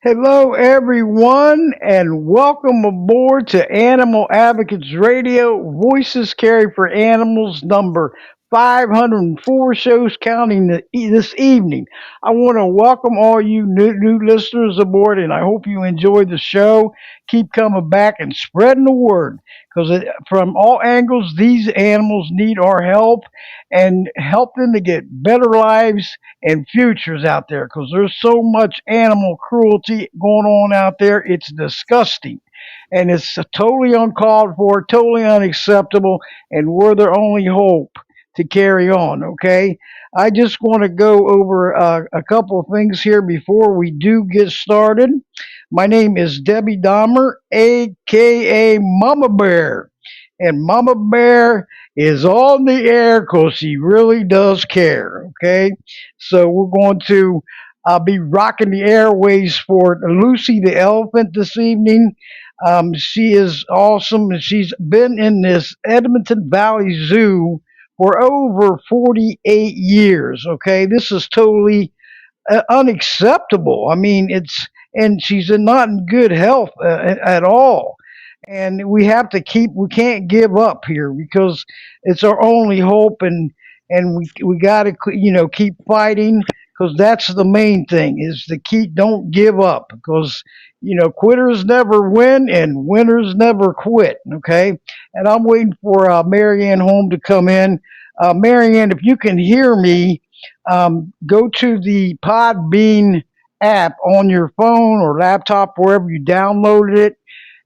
Hello, everyone, and welcome aboard to Animal Advocates Radio, Voices Carry for Animals, number 504 shows counting this evening. I want to welcome all you new listeners aboard, and I hope you enjoy the show. Keep coming back and spreading the word because from all angles, these animals need our help and help them to get better lives and futures out there because there's so much animal cruelty going on out there. It's disgusting. And it's totally uncalled for, totally unacceptable, and we're their only hope to carry on, okay? I just want to go over a couple of things here before we do get started. My name is Debbie Dahmer, aka Mama Bear. And Mama Bear is on the air because she really does care, okay? So we're going to be rocking the airways for Lucy the elephant this evening. She is awesome. She's been in this Edmonton Valley Zoo for over 48 years. Okay, this is totally unacceptable. I mean, and she's not in good health at all. And we can't give up here because it's our only hope, and we got to, keep fighting because that's the main thing is to don't give up because, quitters never win and winners never quit. Okay. And I'm waiting for Marianne Holm to come in. Marianne, if you can hear me, go to the Podbean app on your phone or laptop, wherever you downloaded it,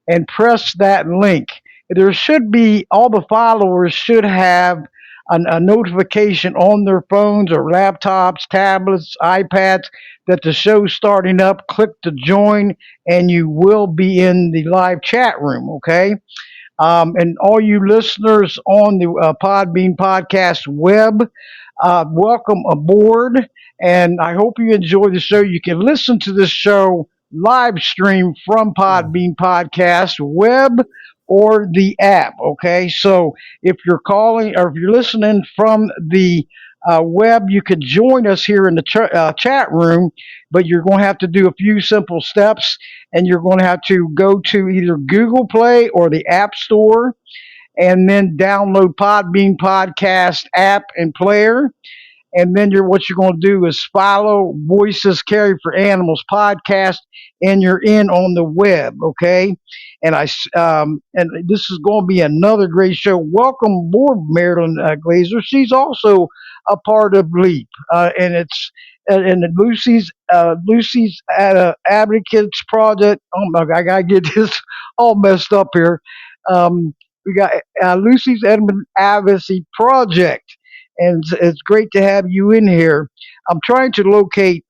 and press that link. There should be, all the followers should have a notification on their phones or laptops, tablets, iPads that the show's starting up. Click to join, and you will be in the live chat room, okay? And all you listeners on the Podbean Podcast web, welcome aboard. And I hope you enjoy the show. You can listen to this show live stream from Podbean Podcast web or the app. Okay. So if you're calling or if you're listening from the web, you could join us here in the chat room, but you're going to have to do a few simple steps and you're going to have to go to either Google Play or the App Store and then download Podbean Podcast app and player. And then what you're going to do is follow Voices Carry for Animals podcast, and you're in on the web, okay? And this is going to be another great show. Welcome aboard, Marilyn Glazer. She's also a part of L.E.A.P, and it's and Lucy's Advocates project. Oh my God, I gotta get this all messed up here. We got Lucy's Edmonton Advocacy project, and it's great to have you in here. I'm trying to locate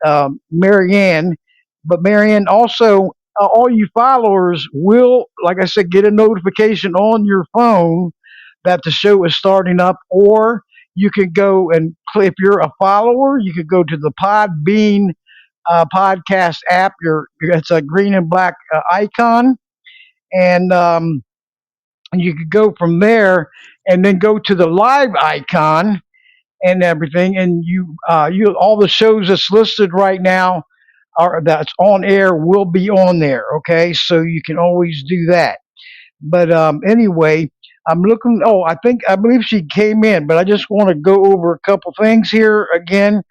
Marianne, but Marianne also, all you followers will, like I said, get a notification on your phone that the show is starting up, or you can go and if you're a follower, you could go to the Podbean podcast app. It's a green and black icon, and you could go from there, and then go to the live icon and everything, and you all the shows that's listed right now are that's on air will be on there. Okay, so you can always do that. But anyway, I'm looking. Oh, I believe she came in, but I just want to go over a couple things here again.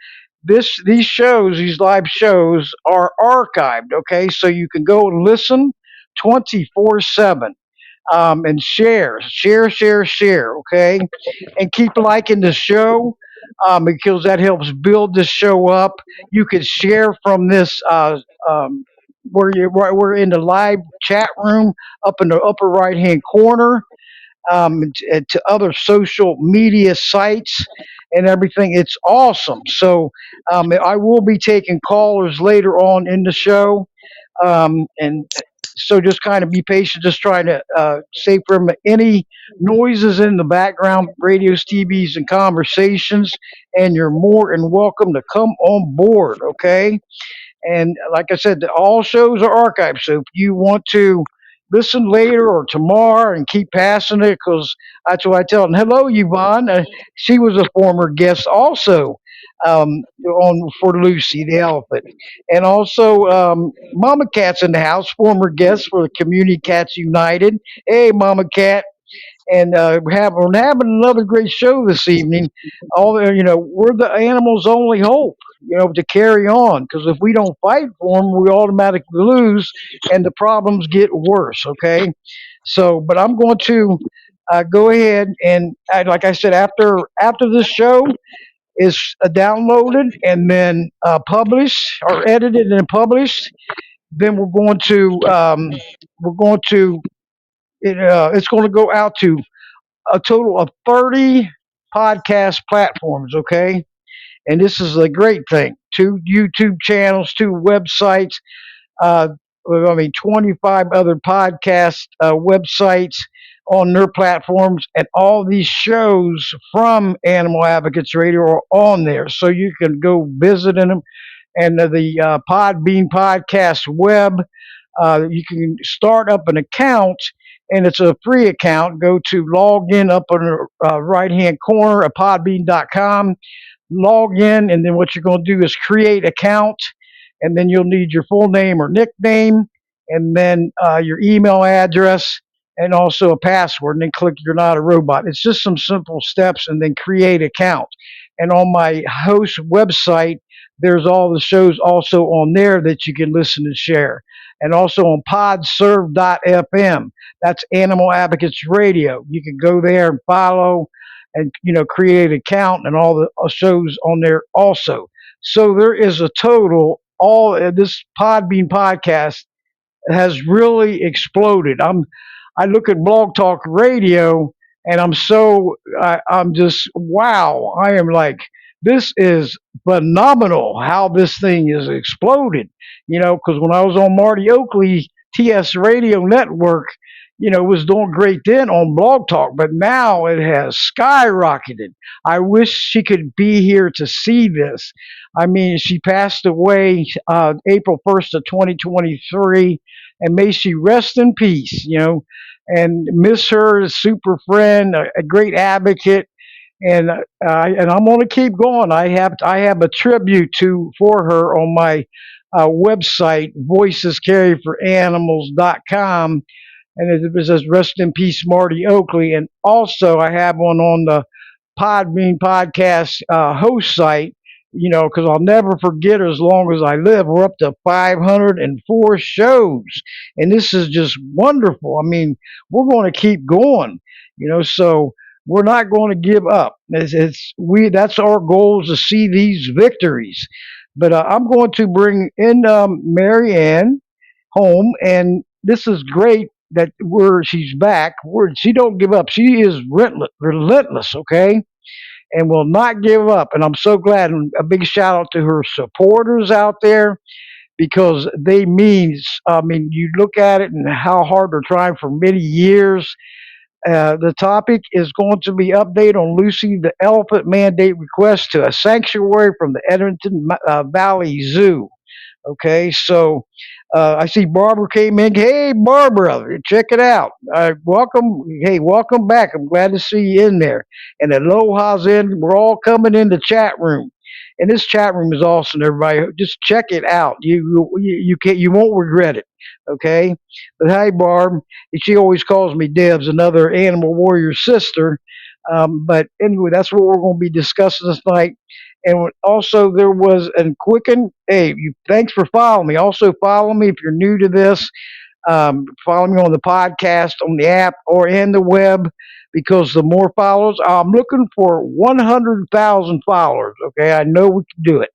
These live shows are archived. Okay, so you can go and listen 24/7. And share, okay? And keep liking the show because that helps build the show up. You could share from this we're in the live chat room up in the upper right hand corner to other social media sites and everything. It's awesome. So I will be taking callers later on in the show. And so just kind of be patient, just trying to save from any noises in the background, radios, TVs, and conversations. And you're more than welcome to come on board, okay? And like I said, all shows are archived. So if you want to listen later or tomorrow and keep passing it, because that's what I tell them. Hello, Yvonne. She was a former guest also on for Lucy the elephant, and also Mama Cat's in the house, former guest for the Community Cats United. Hey, Mama Cat, and we're having another great show this evening. We're the animals' only hope. To carry on, because if we don't fight for them, we automatically lose, and the problems get worse. Okay, so but I'm going to go ahead and, like I said, after this show is downloaded and then published or edited and published, then we're going to it's going to go out to a total of 30 podcast platforms, okay? And this is a great thing. Two YouTube channels, two websites, uh, 25 other podcast websites on their platforms, and all these shows from Animal Advocates Radio are on there. So you can go visit them. And the Podbean Podcast web, you can start up an account, and it's a free account. Go to log in up on the right hand corner of podbean.com, log in, and then what you're going to do is create account, and then you'll need your full name or nickname, and then your email address, and also a password, and then click You're Not a Robot. It's just some simple steps, and then create account. And on my host website, there's all the shows also on there that you can listen and share. And also on podserve.fm. That's Animal Advocates Radio. You can go there and follow and create an account, and all the shows on there also. So there is a total, all this Podbean podcast has really exploded. I look at Blog Talk Radio, and I'm just wow. I am like, this is phenomenal how this thing is exploded. Because when I was on Marty Oakley TS Radio Network, it was doing great then on Blog Talk, but now it has skyrocketed. I wish she could be here to see this. I mean, she passed away April 1st of 2023, and may she rest in peace. And miss her, a super friend, a great advocate, and I'm going to keep going. I have a tribute to for her on my website, voicescarryforanimals.com, and it says rest in peace, Marty Oakley. And also I have one on the Podbean podcast host site, because I'll never forget her as long as I live. We're up to 504 shows, and this is just wonderful. I mean, we're going to keep going, so we're not going to give up. That's our goal, is to see these victories. But I'm going to bring in Mary Ann Holm, and this is great that she's back. She don't give up. She is relentless, okay, and will not give up. And I'm so glad. And a big shout out to her supporters out there, because they mean. I mean, you look at it and how hard they're trying for many years. The topic is going to be update on Lucy the elephant mandate request to a sanctuary from the Edmonton Valley Zoo. Okay, so I see Barbara came in. Hey, Barbara, check it out. Welcome. Hey, welcome back. I'm glad to see you in there. And Aloha's in. We're all coming in the chat room. And this chat room is awesome, everybody. Just check it out. You can't, you won't regret it. Okay. But hey, Barb, she always calls me Debs, another animal warrior sister. But anyway, that's what we're going to be discussing this night. And also, there was a quicken. Hey, thanks for following me. Also, follow me if you're new to this. Follow me on the podcast, on the app, or in the web, because the more followers, I'm looking for 100,000 followers. Okay, I know we can do it.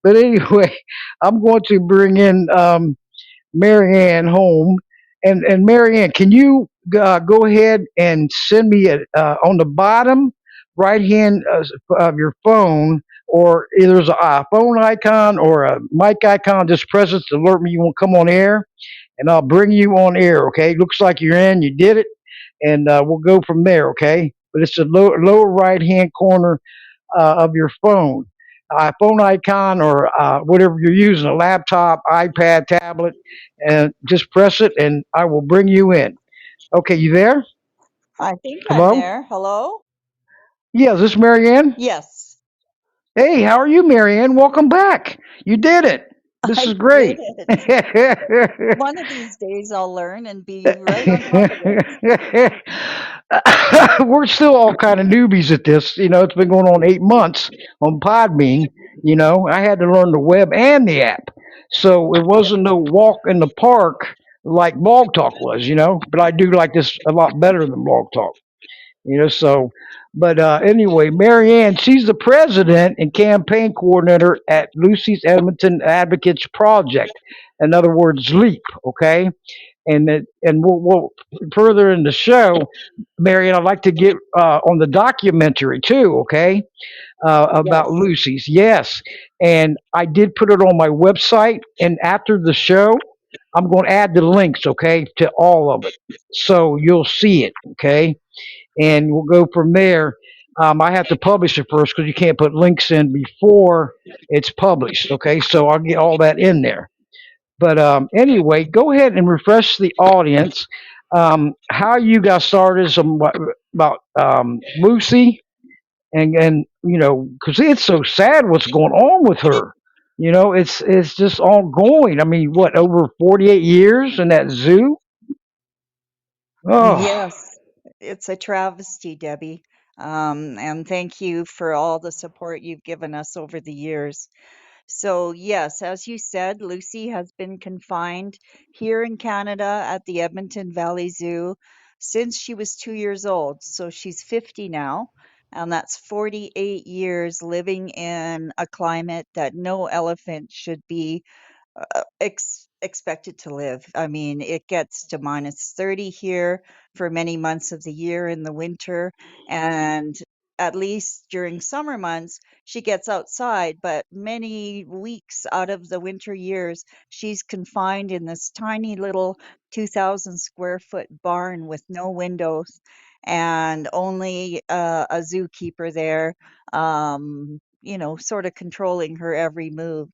But anyway, I'm going to bring in Mary Ann Holm. And Mary Ann, can you go ahead and send me on the bottom right hand of your phone, or either there's a phone icon or a mic icon, just press it to alert me you won't come on air, and I'll bring you on air. Okay, looks like you're in, you did it, and we'll go from there. Okay, but it's the lower right hand corner of your phone. Phone icon, or whatever you're using, a laptop, iPad, tablet, and just press it, and I will bring you in. Okay, you there? I think I'm Hello? there. Hello? Yeah, is this Marianne? Yes. Hey, how are you, Marianne? Welcome back. You did it. This I is did great. it. One of these days I'll learn and be right on top of it. We're still all kind of newbies at this. It's been going on 8 months on Podbean. I had to learn the web and the app. So it Yep. wasn't no walk in the park like Blog Talk was. But I do like this a lot better than Blog Talk. So, but anyway, Marianne, she's the president and campaign coordinator at Lucy's Edmonton Advocates Project. In other words, LEAP. Okay, and we'll further in the show, Marianne. I'd like to get on the documentary too. Okay, about Yes. Lucy's. Yes, and I did put it on my website. And after the show, I'm going to add the links. Okay, to all of it, so you'll see it. Okay, and we'll go from there. I have to publish it first because you can't put links in before it's published. Okay, so I'll get all that in there. But anyway, go ahead and refresh the audience. How you got started, some about Lucy, and because it's so sad what's going on with her. It's just ongoing. I mean, what, over 48 years in that zoo? Oh, Yes. It's a travesty, Debbie. And thank you for all the support you've given us over the years. So, yes, as you said, Lucy has been confined here in Canada at the Edmonton Valley Zoo since she was 2 years old. So she's 50 now, and that's 48 years living in a climate that no elephant should be expected to live. I mean, it gets to -30 here for many months of the year in the winter. And at least during summer months, she gets outside, but many weeks out of the winter years, she's confined in this tiny little 2,000 square foot barn with no windows and only a zookeeper there, sort of controlling her every move.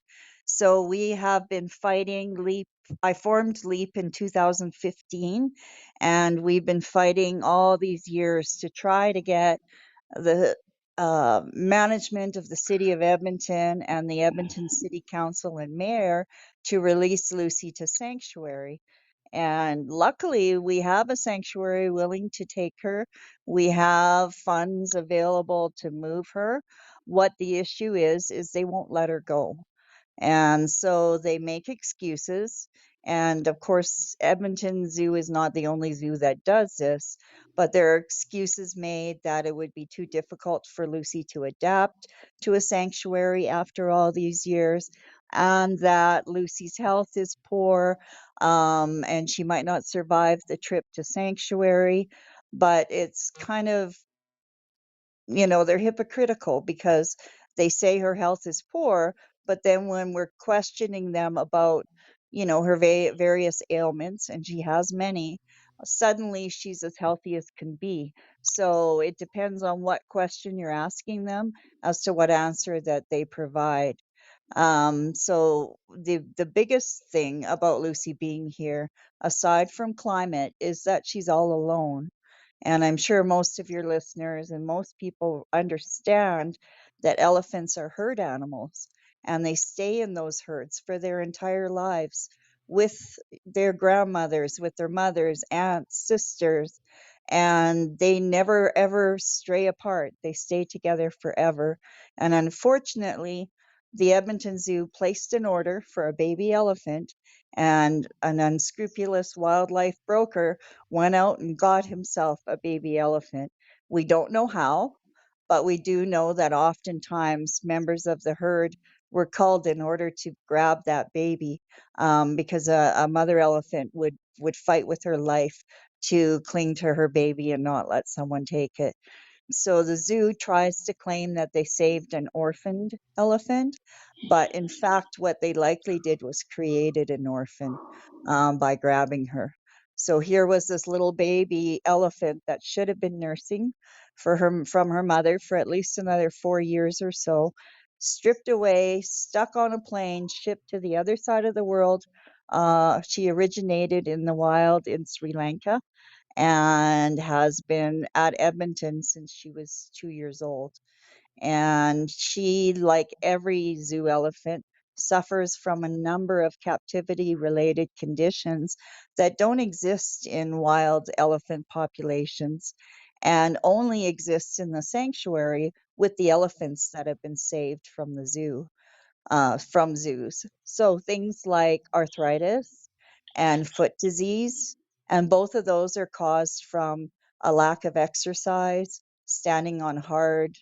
So we have been fighting LEAP. I formed LEAP in 2015, and we've been fighting all these years to try to get the management of the city of Edmonton and the Edmonton City Council and Mayor to release Lucy to sanctuary. And luckily, we have a sanctuary willing to take her. We have funds available to move her. What the issue is they won't let her go. And so they make excuses. And of course, Edmonton Zoo is not the only zoo that does this, but there are excuses made that it would be too difficult for Lucy to adapt to a sanctuary after all these years, and that Lucy's health is poor, and she might not survive the trip to sanctuary. But it's kind of, they're hypocritical because they say her health is poor, but then when we're questioning them about, her various ailments, and she has many, suddenly she's as healthy as can be. So it depends on what question you're asking them as to what answer that they provide. So the biggest thing about Lucy being here, aside from climate, is that she's all alone. And I'm sure most of your listeners and most people understand that elephants are herd animals and they stay in those herds for their entire lives with their grandmothers, with their mothers, aunts, sisters, and they never ever stray apart. They stay together forever. And unfortunately, the Edmonton Zoo placed an order for a baby elephant, and an unscrupulous wildlife broker went out and got himself a baby elephant. We don't know how, but we do know that oftentimes members of the herd were culled in order to grab that baby, because a mother elephant would fight with her life to cling to her baby and not let someone take it. So the zoo tries to claim that they saved an orphaned elephant, but in fact, what they likely did was created an orphan, by grabbing her. So here was this little baby elephant that should have been nursing for her from her mother for at least another 4 years or so, stripped away, stuck on a plane, shipped to the other side of the world. She originated in the wild in Sri Lanka and has been at Edmonton since she was 2 years old. And she, like every zoo elephant, suffers from a number of captivity related conditions that don't exist in wild elephant populations and only exist in the sanctuary with the elephants that have been saved from the zoo, from zoos. So things like arthritis and foot disease, and both of those are caused from a lack of exercise, standing on hard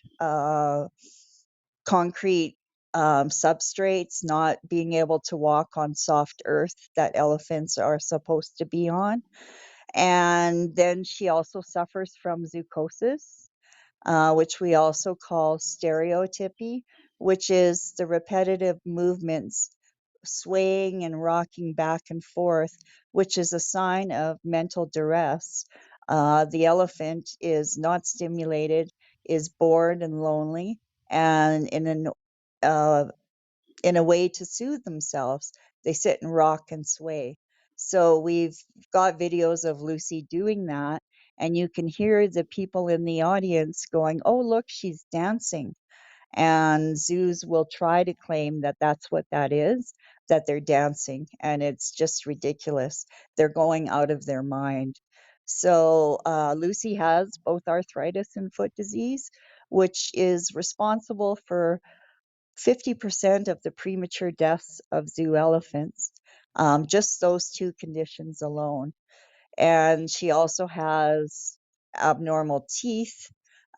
concrete substrates, not being able to walk on soft earth that elephants are supposed to be on. And then she also suffers from zoocosis, which we also call stereotypy, which is the repetitive movements swaying and rocking back and forth, which is a sign of mental duress. The elephant is not stimulated, is bored and lonely, and uh, in a way to soothe themselves, they sit and rock and sway. So we've got videos of Lucy doing that, and you can hear the people in the audience going, "Oh, look, she's dancing." And zoos will try to claim that that's what that is, that they're dancing, and it's just ridiculous. They're going out of their mind. So Lucy has both arthritis and foot disease, which is responsible for 50% of the premature deaths of zoo elephants, just those two conditions alone. And she also has abnormal teeth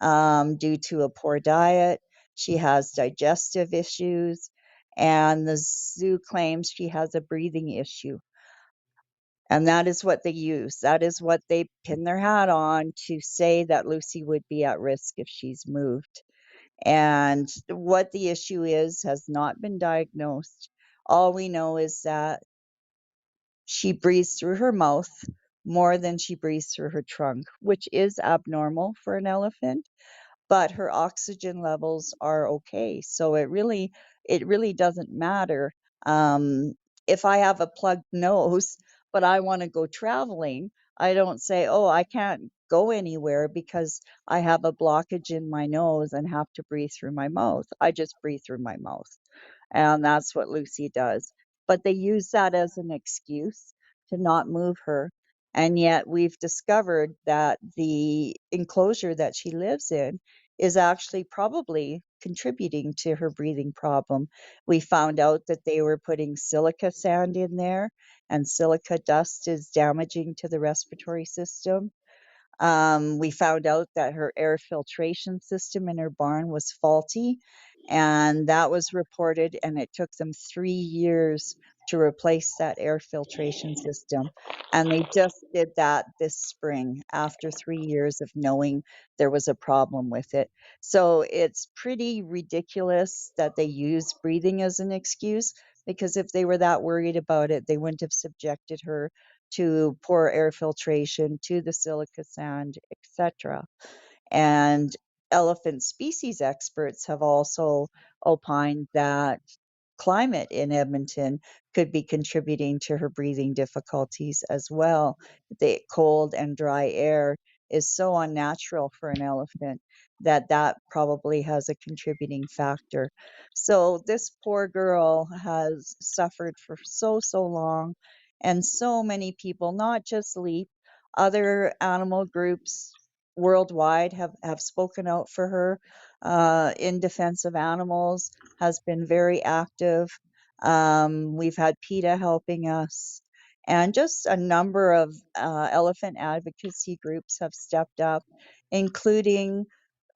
due to a poor diet. She has digestive issues, and the zoo claims she has a breathing issue. And that is what they use. That is what they pin their hat on to say that Lucy would be at risk if she's moved. And what the issue is has not been diagnosed. All we know is that she breathes through her mouth more than she breathes through her trunk, which is abnormal for an elephant, but her oxygen levels are okay. So it really doesn't matter. Um, if I have a plugged nose, but I want to go traveling, I don't say, "Oh, I can't go anywhere because I have a blockage in my nose and have to breathe through my mouth." I just breathe through my mouth. And that's what Lucy does. But they use that as an excuse to not move her. And yet we've discovered that the enclosure that she lives in is actually probably contributing to her breathing problem. We found out that they were putting silica sand in there, and silica dust is damaging to the respiratory system. We found out that her air filtration system in her barn was faulty, and that was reported, and it took them 3 years to replace that air filtration system. And they just did that this spring after 3 years of knowing there was a problem with it. So it's pretty ridiculous that they use breathing as an excuse, because if they were that worried about it, they wouldn't have subjected her to poor air filtration, to the silica sand, etc. And elephant species experts have also opined that climate in Edmonton could be contributing to her breathing difficulties as well. The cold and dry air is so unnatural for an elephant that that probably has a contributing factor. So this poor girl has suffered for so long, and so many people, not just Leap, other animal groups worldwide have spoken out for her in defense of animals, has been very active. We've had PETA helping us, and just a number of elephant advocacy groups have stepped up, including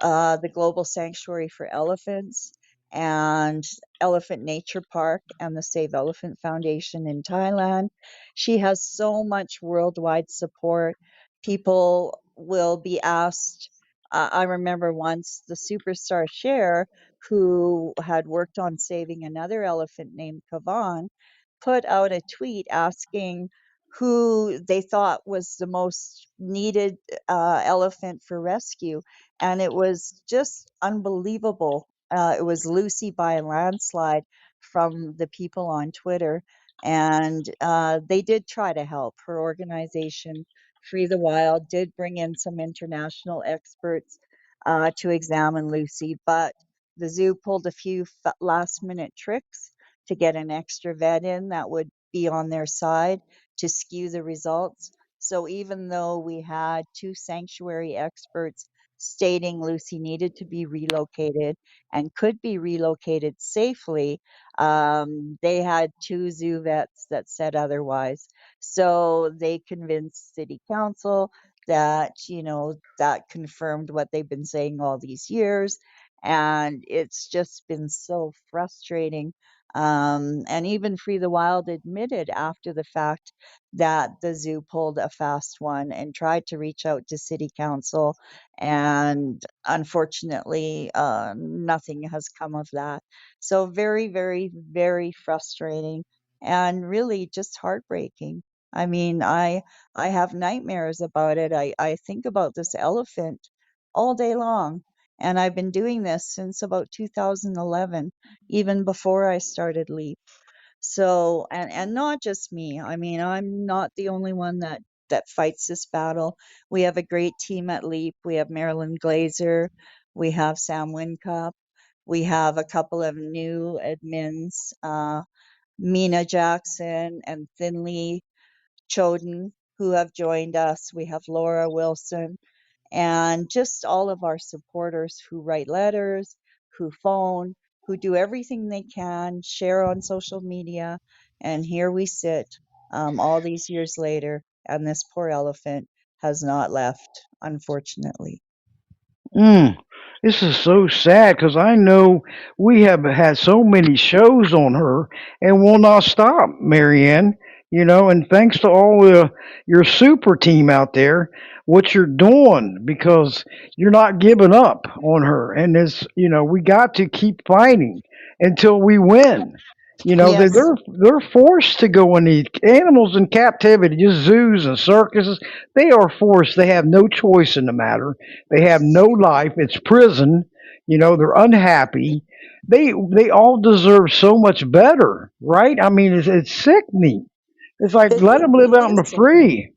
the Global Sanctuary for Elephants and Elephant Nature Park and the Save Elephant Foundation in Thailand. She has so much worldwide support. People will be asked. I remember once the superstar Cher, who had worked on saving another elephant named Kavan, put out a tweet asking who they thought was the most needed elephant for rescue. And it was just unbelievable. It was Lucy by a landslide from the people on Twitter. And they did try to help. Her organization, Free the Wild, did bring in some international experts to examine Lucy, but the zoo pulled a few last minute tricks to get an extra vet in that would be on their side to skew the results. So even though we had two sanctuary experts stating Lucy needed to be relocated and could be relocated safely, they had two zoo vets that said otherwise. So they convinced city council that, that confirmed what they've been saying all these years. And it's just been so frustrating. And even Free the Wild admitted after the fact that the zoo pulled a fast one and tried to reach out to city council. And unfortunately, nothing has come of that. So very, very, very frustrating and really just heartbreaking. I mean, I have nightmares about it. I think about this elephant all day long. And I've been doing this since about 2011, even before I started Leap. So, and not just me. I mean, I'm not the only one that fights this battle. We have a great team at Leap. We have Marilyn Glazer, we have Sam Wincup, we have a couple of new admins, Mina Jackson and Thinley Choden, who have joined us. We have Laura Wilson and just all of our supporters who write letters, who phone, who do everything they can, share on social media. And here we sit all these years later, and this poor elephant has not left, unfortunately. Mm, this is so sad because I know we have had so many shows on her and will not stop, Marianne. And thanks to all your super team out there, what you're doing because you're not giving up on her. And we got to keep fighting until we win. Yes, They're forced to go in these animals in captivity, just zoos and circuses. They are forced. They have no choice in the matter. They have no life. It's prison. They're unhappy. They all deserve so much better, right? I mean, it's sickening. It's like let them live it out in is the sickening. free.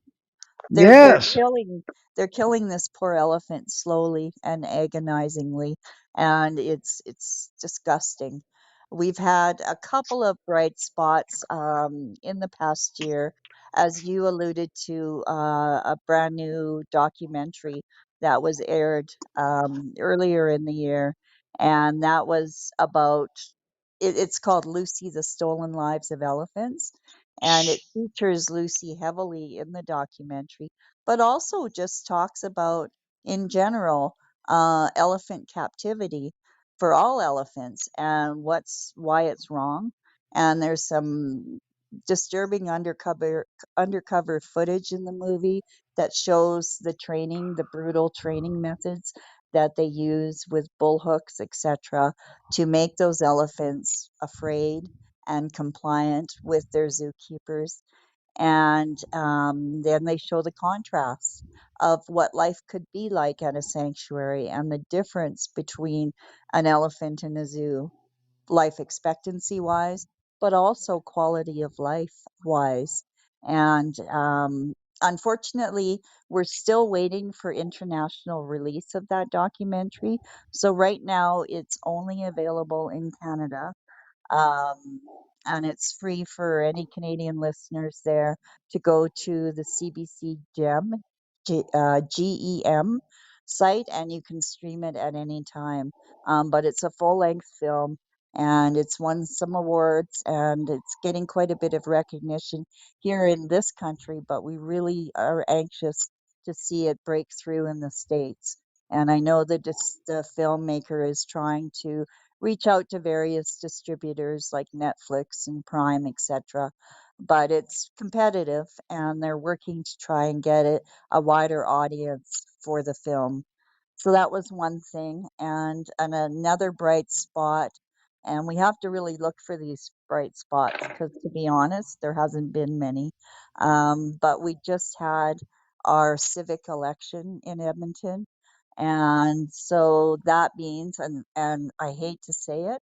They're they're Yes. killing they're killing this poor elephant slowly and agonizingly, and it's disgusting. We've had a couple of bright spots in the past year, as you alluded to, a brand new documentary that was aired earlier in the year, and that was about it's called Lucy: The Stolen Lives of Elephants, and it features Lucy heavily in the documentary, but also just talks about, in general, elephant captivity for all elephants and why it's wrong. And there's some disturbing undercover footage in the movie that shows the training, the brutal training methods that they use with bull hooks, etc., to make those elephants afraid and compliant with their zookeepers. And then they show the contrast of what life could be like at a sanctuary and the difference between an elephant in a zoo, life expectancy wise, but also quality of life wise. And unfortunately, we're still waiting for international release of that documentary. So right now, it's only available in Canada, um, and it's free for any Canadian listeners there to go to the CBC GEM site, and you can stream it at any time. But it's a full length film, and it's won some awards, and it's getting quite a bit of recognition here in this country. But we really are anxious to see it break through in the States. And I know that the filmmaker is trying to reach out to various distributors like Netflix and Prime, etc. But it's competitive, and they're working to try and get it a wider audience for the film. So that was one thing, and another bright spot. And we have to really look for these bright spots because, to be honest, there hasn't been many. But we just had our civic election in Edmonton, and so that means, and I hate to say it,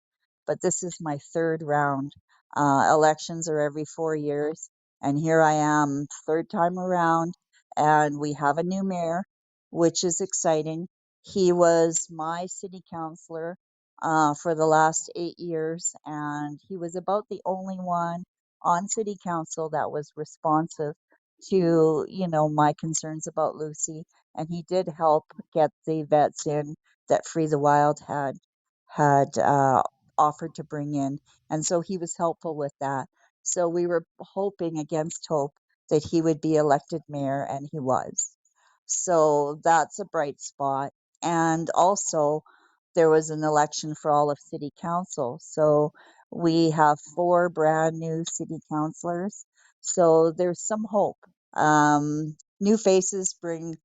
but this is my third round. Elections are every 4 years, and here I am, third time around, and we have a new mayor, which is exciting. He was my city councilor for the last 8 years, and he was about the only one on city council that was responsive to, my concerns about Lucy. And he did help get the vets in that Free the Wild had offered to bring in, and so he was helpful with that. So we were hoping against hope that he would be elected mayor, and he was. So that's a bright spot. And also, there was an election for all of city council. So we have four brand new city councilors. So there's some hope. New faces bring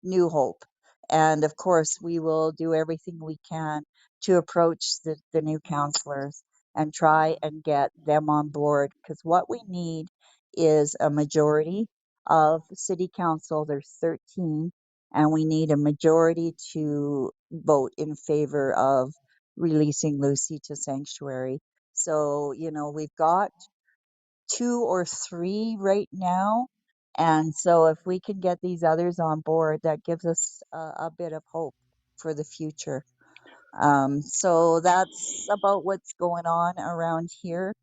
new hope. And of course, we will do everything we can to approach the new councilors and try and get them on board, because what we need is a majority of city council. There's 13, and we need a majority to vote in favor of releasing Lucy to sanctuary. So, we've got two or three right now. And so, if we can get these others on board, that gives us a bit of hope for the future. So that's about what's going on around here.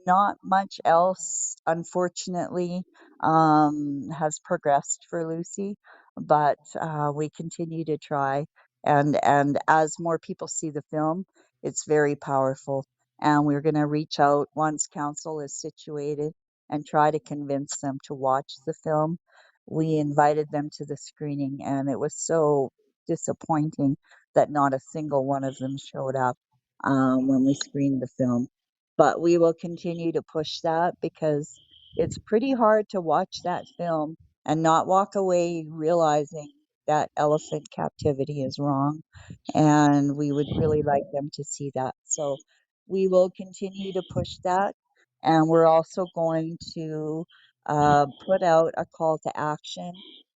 Not much else, unfortunately, has progressed for Lucy, but we continue to try. And as more people see the film, it's very powerful. And we're going to reach out once council is situated and try to convince them to watch the film. We invited them to the screening, and it was so disappointing that not a single one of them showed up when we screened the film. But we will continue to push that, because it's pretty hard to watch that film and not walk away realizing that elephant captivity is wrong. And we would really like them to see that. So we will continue to push that. And we're also going to put out a call to action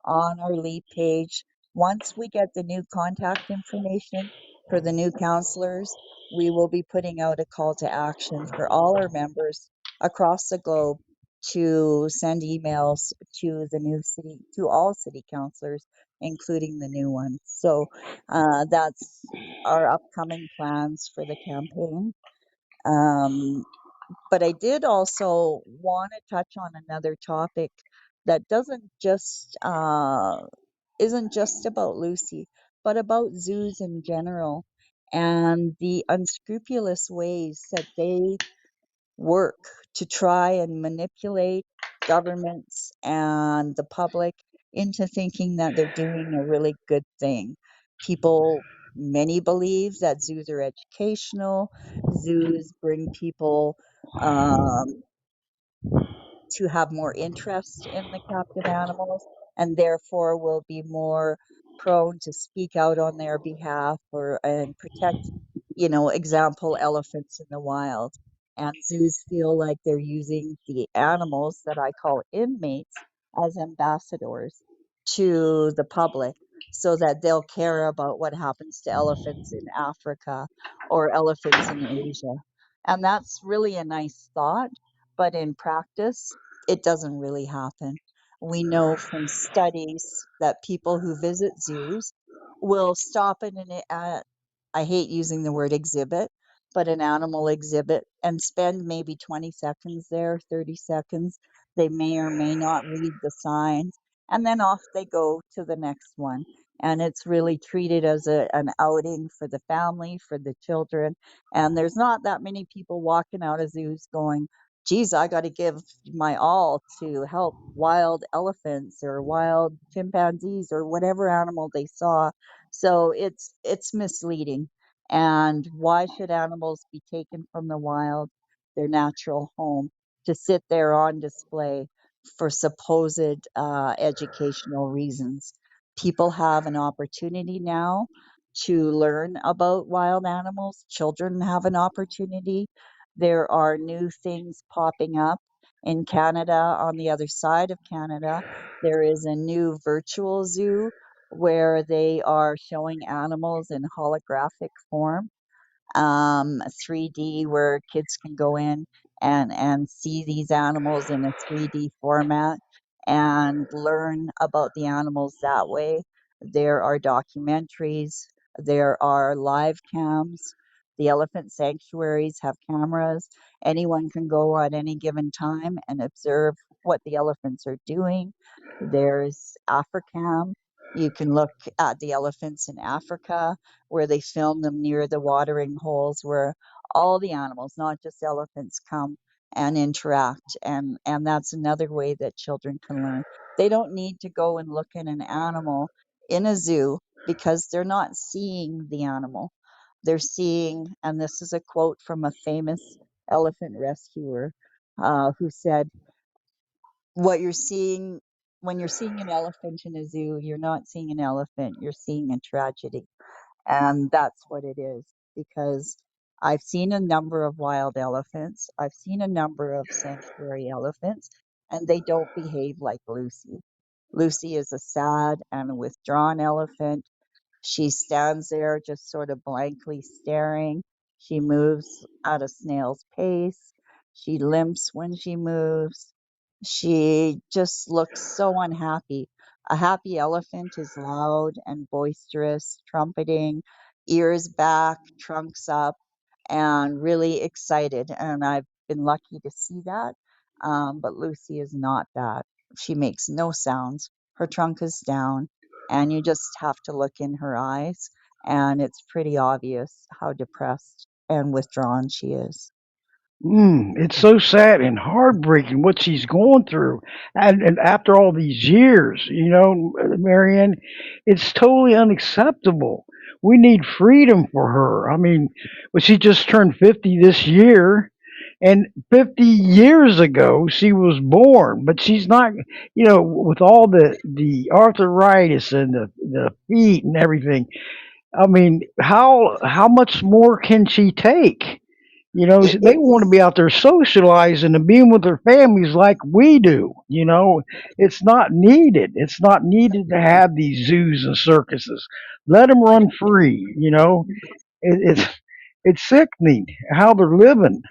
on our L.E.A.P page. Once we get the new contact information for the new counselors, we will be putting out a call to action for all our members across the globe to send emails to the new city, to all city councilors, including the new ones. So that's our upcoming plans for the campaign. Um, but I did also want to touch on another topic that doesn't just isn't just about Lucy, but about zoos in general, and the unscrupulous ways that they work to try and manipulate governments and the public into thinking that they're doing a really good thing. People, many believe that zoos are educational, zoos bring people um, to have more interest in the captive animals, and therefore will be more prone to speak out on their behalf or and protect, example, elephants in the wild. And zoos feel like they're using the animals that I call inmates as ambassadors to the public, so that they'll care about what happens to elephants in Africa or elephants in Asia. And that's really a nice thought, but in practice, it doesn't really happen. We know from studies that people who visit zoos will stop in I hate using the word exhibit, but an animal exhibit, and spend maybe 20 seconds there, 30 seconds. They may or may not read the signs, and then off they go to the next one. And it's really treated as an outing for the family, for the children. And there's not that many people walking out of zoos going, geez, I got to give my all to help wild elephants or wild chimpanzees or whatever animal they saw. So it's misleading. And why should animals be taken from the wild, their natural home, to sit there on display for supposed educational reasons? People have an opportunity now to learn about wild animals. Children have an opportunity. There are new things popping up in Canada. On the other side of Canada, there is a new virtual zoo where they are showing animals in holographic form, 3D, where kids can go in and see these animals in a 3D format and learn about the animals that way. There are documentaries, there are live cams. The elephant sanctuaries have cameras. Anyone can go at any given time and observe what the elephants are doing. There's Africam. You can look at the elephants in Africa where they film them near the watering holes where all the animals, not just elephants, come and interact. And that's another way that children can learn. They don't need to go and look at an animal in a zoo because they're not seeing the animal. They're seeing, and this is a quote from a famous elephant rescuer who said, what you're seeing when you're seeing an elephant in a zoo, you're not seeing an elephant, you're seeing a tragedy. And that's what it is, because I've seen a number of wild elephants, I've seen a number of sanctuary elephants, and they don't behave like Lucy. Lucy is a sad and withdrawn elephant. She stands there just sort of blankly staring. She moves at a snail's pace. She limps when she moves. She just looks so unhappy. A happy elephant is loud and boisterous, trumpeting, ears back, trunks up, and really excited. And I've been lucky to see that. But Lucy is not that. She makes no sounds. Her trunk is down, and you just have to look in her eyes, and it's pretty obvious how depressed and withdrawn she is. It's so sad and heartbreaking what she's going through, and after all these years, Marianne, it's totally unacceptable. We need freedom for her. I mean, well, she just turned 50 this year, and 50 years ago she was born, but she's not. With all the arthritis and the feet and everything. I mean, how much more can she take? They want to It's be out there socializing and being with their families like we do. It's not needed. It's not needed to have these zoos and circuses. Let them run free. It's sickening how they're living.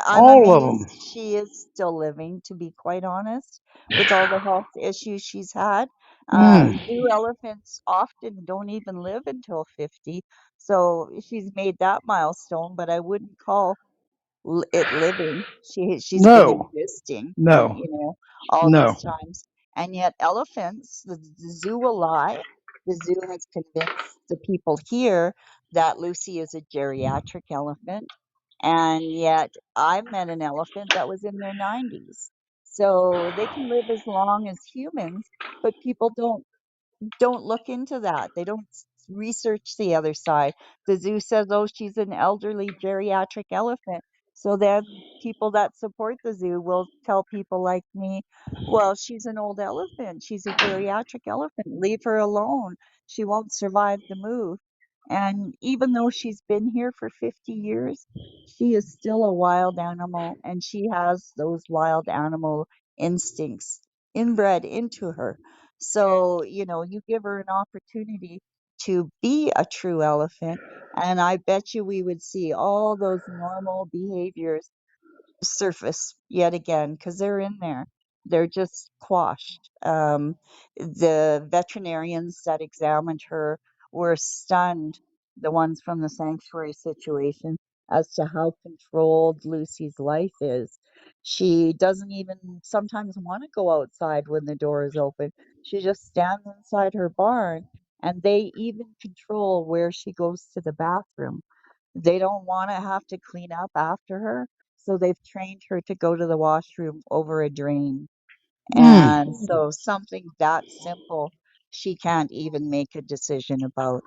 I'm All of them. amazed she is still living, to be quite honest, with all the health issues she's had. Mm, Zoo elephants often don't even live until 50, so she's made that milestone, but I wouldn't call it living. She's been no, existing, no, all no. these times. And yet elephants, the zoo will lie. The zoo has convinced the people here that Lucy is a geriatric elephant. And yet I met an elephant that was in their 90s. So they can live as long as humans, but people don't look into that. They don't research the other side. The zoo says, oh, she's an elderly geriatric elephant. So then people that support the zoo will tell people like me, well, she's an old elephant. She's a geriatric elephant. Leave her alone. She won't survive the move. And even though she's been here for 50 years, she is still a wild animal and she has those wild animal instincts inbred into her. So, you give her an opportunity to be a true elephant, and I bet you we would see all those normal behaviors surface yet again because they're in there. They're just quashed. The veterinarians that examined her were stunned, the ones from the sanctuary situation, as to how controlled Lucy's life is. She doesn't even sometimes want to go outside when the door is open. She just stands inside her barn, and they even control where she goes to the bathroom. They don't want to have to clean up after her, so they've trained her to go to the washroom over a drain. Mm, And so something that simple, she can't even make a decision about.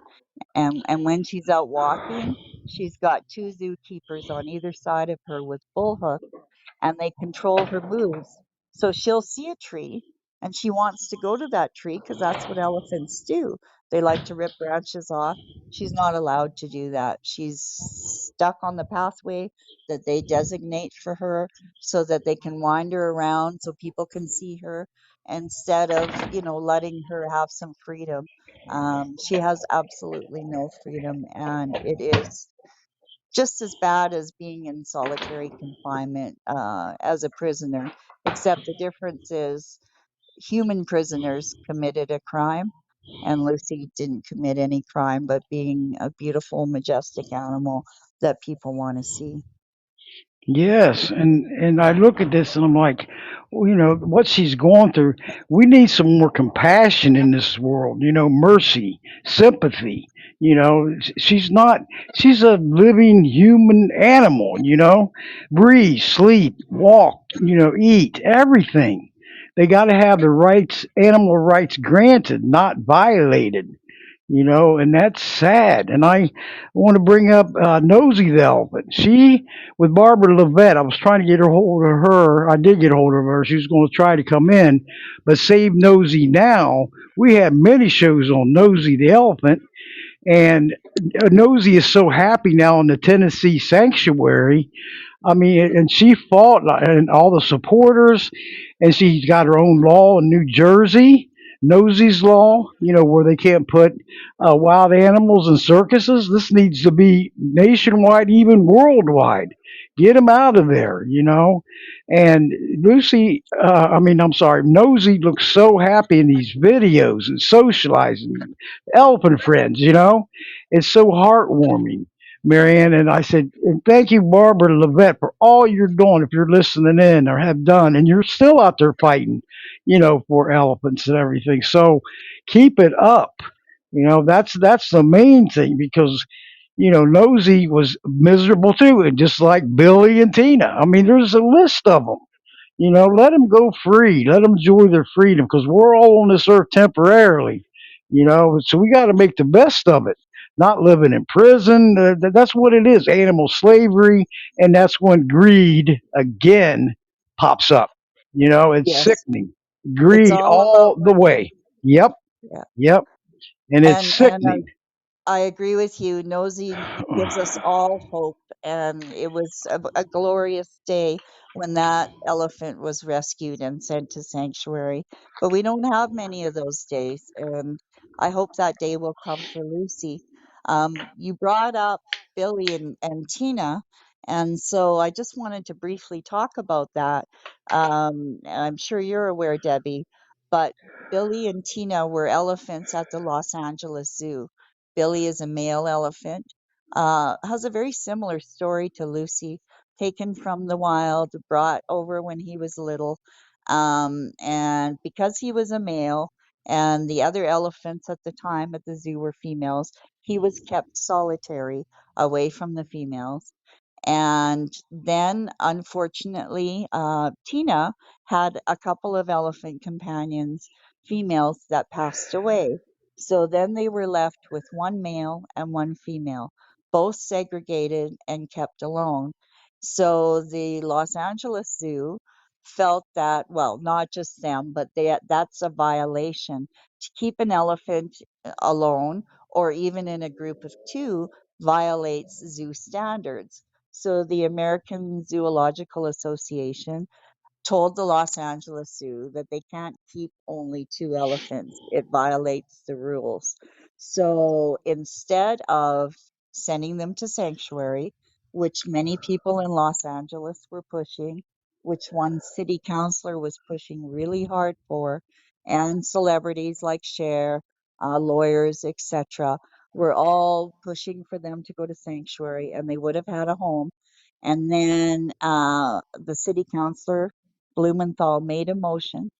And when she's out walking, she's got two zookeepers on either side of her with bull hooks and they control her moves. So she'll see a tree and she wants to go to that tree because that's what elephants do. They like to rip branches off. She's not allowed to do that. She's stuck on the pathway that they designate for her so that they can wind her around so people can see her instead of, letting her have some freedom. She has absolutely no freedom, and it is just as bad as being in solitary confinement as a prisoner, except the difference is human prisoners committed a crime. And Lucy didn't commit any crime, but being a beautiful, majestic animal that people want to see. Yes, and I look at this and I'm like, well, what she's going through. We need some more compassion in this world. Mercy, sympathy. She's not. She's a living human animal. Breathe, sleep, walk. Eat everything. They got to have the rights, animal rights granted, not violated. And that's sad. And I want to bring up Nosy the elephant. She, with Barbara Levette, I was trying to get a hold of her. I did get a hold of her. She was going to try to come in, but Save Nosy Now. We have many shows on Nosy the elephant, and Nosy is so happy now in the Tennessee sanctuary. I mean, and she fought and all the supporters, and she's got her own law in New Jersey, Nosy's law, where they can't put wild animals in circuses. This needs to be nationwide, even worldwide. Get them out of there, And Lucy, I'm sorry, Nosy looks so happy in these videos and socializing, elephant friends, It's so heartwarming. Marianne, and I said, and thank you, Barbara Levette, for all you're doing. If you're listening in or have done, and you're still out there fighting, for elephants and everything. So keep it up. That's the main thing because Nosy was miserable too, and just like Billy and Tina. I mean, there's a list of them. Let them go free. Let them enjoy their freedom because we're all on this earth temporarily. So we got to make the best of it. Not living in prison. That's what it is. Animal slavery, and that's when greed again pops up. It's Yes, sickening. it's Greed all about all the money. way. Yep, Yeah, yep, and it's and sickening. I agree with you. Nosy gives us all hope, and it was a glorious day when that elephant was rescued and sent to sanctuary. But we don't have many of those days, and I hope that day will come for Lucy. You brought up Billy and Tina, and so I just wanted to briefly talk about that. And I'm sure you're aware, Debbie, but Billy and Tina were elephants at the Los Angeles Zoo. Billy is a male elephant. Has a very similar story to Lucy, taken from the wild, brought over when he was little. And because he was a male and the other elephants at the time at the zoo were females, he was kept solitary away from the females. And then, unfortunately, Tina had a couple of elephant companions, females, that passed away. So then they were left with one male and one female, both segregated and kept alone. So the Los Angeles Zoo felt that, well, not just them, but that's a violation to keep an elephant alone or even in a group of two violates zoo standards. So the American Zoological Association told the Los Angeles Zoo that they can't keep only two elephants. It violates the rules. So instead of sending them to sanctuary, which many people in Los Angeles were pushing, which one city councilor was pushing really hard for, and celebrities like Cher, lawyers, etc., were all pushing for them to go to sanctuary and they would have had a home. And then the city councilor Blumenthal made a motion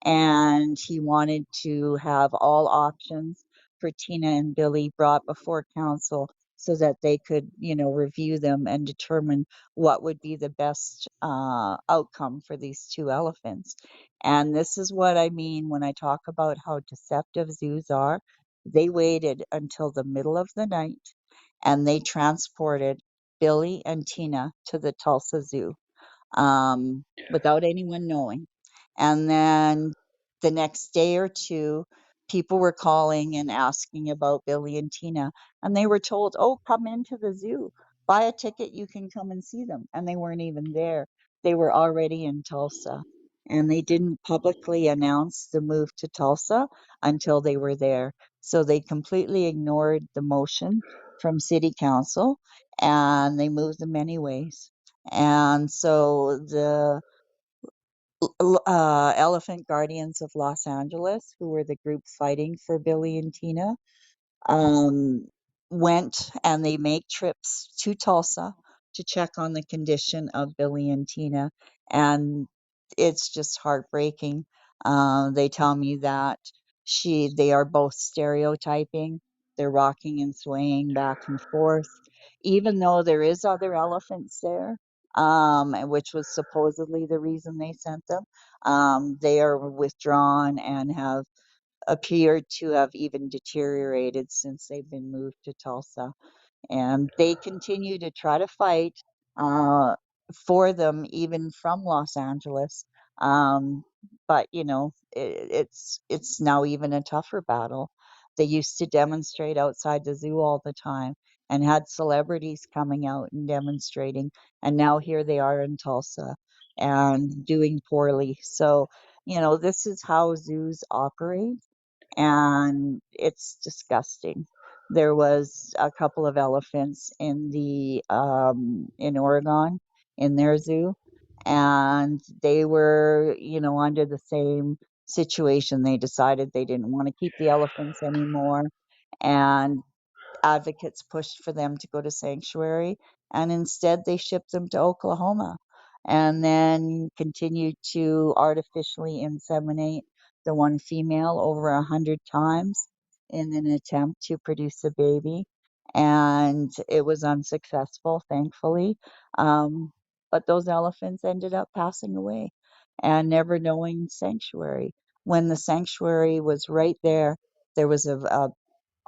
and he wanted to have all options for Tina and Billy brought before council so that they could, review them and determine what would be the best outcome for these two elephants. And this is what I mean when I talk about how deceptive zoos are. They waited until the middle of the night and they transported Billy and Tina to the Tulsa Zoo without anyone knowing. And then the next day or two, people were calling and asking about Billy and Tina, and they were told, "Oh, come into the zoo, buy a ticket, you can come and see them." And they weren't even there. They were already in Tulsa. And they didn't publicly announce the move to Tulsa until they were there. So they completely ignored the motion from city council and they moved them anyways. And so Elephant Guardians of Los Angeles, who were the group fighting for Billy and Tina, um, went and they make trips to Tulsa to check on the condition of Billy and Tina. And it's just heartbreaking. They tell me that they are both stereotyping. They're rocking and swaying back and forth, even though there is other elephants there, and which was supposedly the reason they sent them. They are withdrawn and have appeared to have even deteriorated since they've been moved to Tulsa. And they continue to try to fight uh, for them, even from Los Angeles. Um, but it's now even a tougher battle. They used to demonstrate outside the zoo all the time and had celebrities coming out and demonstrating, and now here they are in Tulsa and doing poorly. So, this is how zoos operate, and it's disgusting. There was a couple of elephants in Oregon in their zoo, and they were, under the same situation. They decided they didn't want to keep the elephants anymore, and advocates pushed for them to go to sanctuary, and instead they shipped them to Oklahoma and then continued to artificially inseminate the one female over 100 times in an attempt to produce a baby. And it was unsuccessful, thankfully. Um, but those elephants ended up passing away and never knowing sanctuary. When the sanctuary was right there, there was a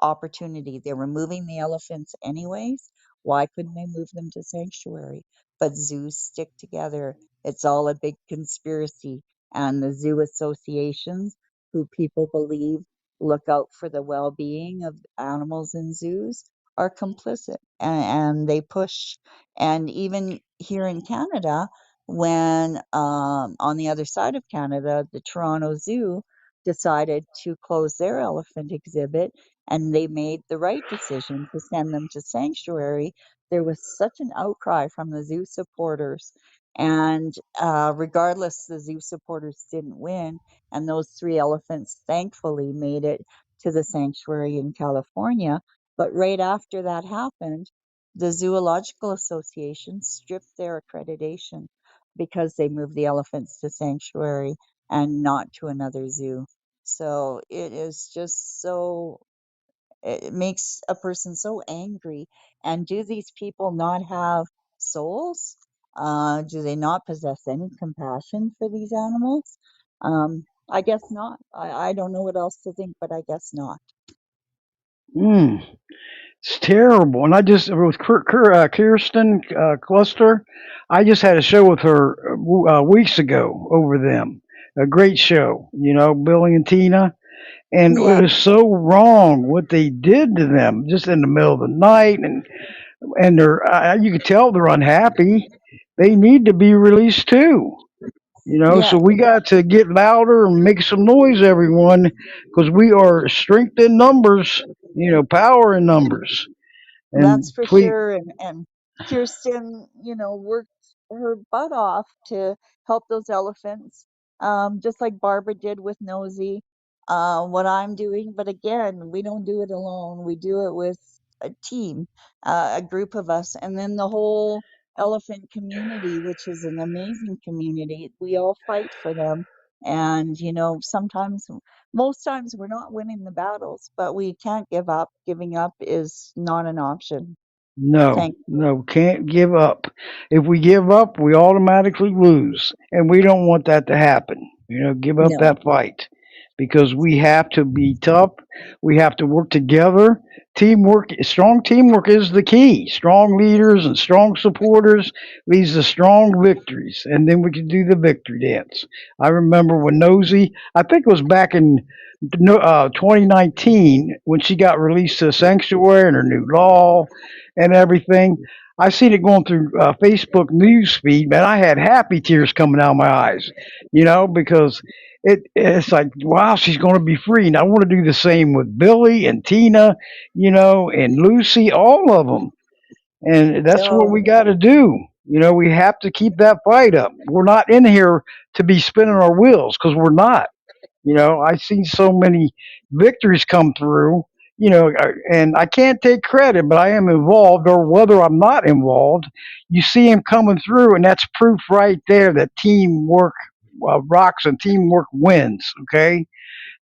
opportunity. They were moving the elephants anyways. Why couldn't they move them to sanctuary? But zoos stick together. It's all a big conspiracy. And the zoo associations, who people believe look out for the well being of animals in zoos, are complicit, and they push. And even here in Canada, when on the other side of Canada, the Toronto Zoo decided to close their elephant exhibit and they made the right decision to send them to sanctuary, there was such an outcry from the zoo supporters. And regardless, the zoo supporters didn't win. And those three elephants thankfully made it to the sanctuary in California. But right after that happened, the Zoological Association stripped their accreditation because they moved the elephants to sanctuary and not to another zoo. So it is just so it makes a person so angry. And do these people not have souls? Do they not possess any compassion for these animals? I guess not. I don't know what else to think, but I guess not. Mm, it's terrible. And I just with Kirsten Cluster, I just had a show with her weeks ago over them. A great show, Billy and Tina, and it Yeah, was so wrong what they did to them just in the middle of the night, and they're you could tell they're unhappy. They need to be released too. yeah, So we got to get louder and make some noise, everyone, because we are strength in numbers, power in numbers. that's And for please, sure. And Kirsten, worked her butt off to help those elephants, just like Barbara did with Nosy. What I'm doing, but again, we don't do it alone. We do it with a team, a group of us, and then the whole elephant community, which is an amazing community. We all fight for them. And, sometimes, most times we're not winning the battles, but we can't give up. Giving up is not an option. no, Thank no, can't give up. If we give up, we automatically lose, and we don't want that to happen. Give up no. that fight because we have to be tough. We have to work together. Strong teamwork is the key. Strong leaders and strong supporters leads to strong victories, and then we can do the victory dance. I remember when Nosy, I think it was back in 2019 when she got released to sanctuary and her new law and everything. I seen it going through Facebook news feed, man. I had happy tears coming out of my eyes, because it's like, wow, she's going to be free. And I want to do the same with Billy and Tina, and Lucy, all of them. And that's what No. we got to do. We have to keep that fight up. We're not in here to be spinning our wheels because we're not. I see so many victories come through, and I can't take credit, but I am involved, or whether I'm not involved, you see him coming through, and that's proof right there that teamwork rocks and teamwork wins, okay?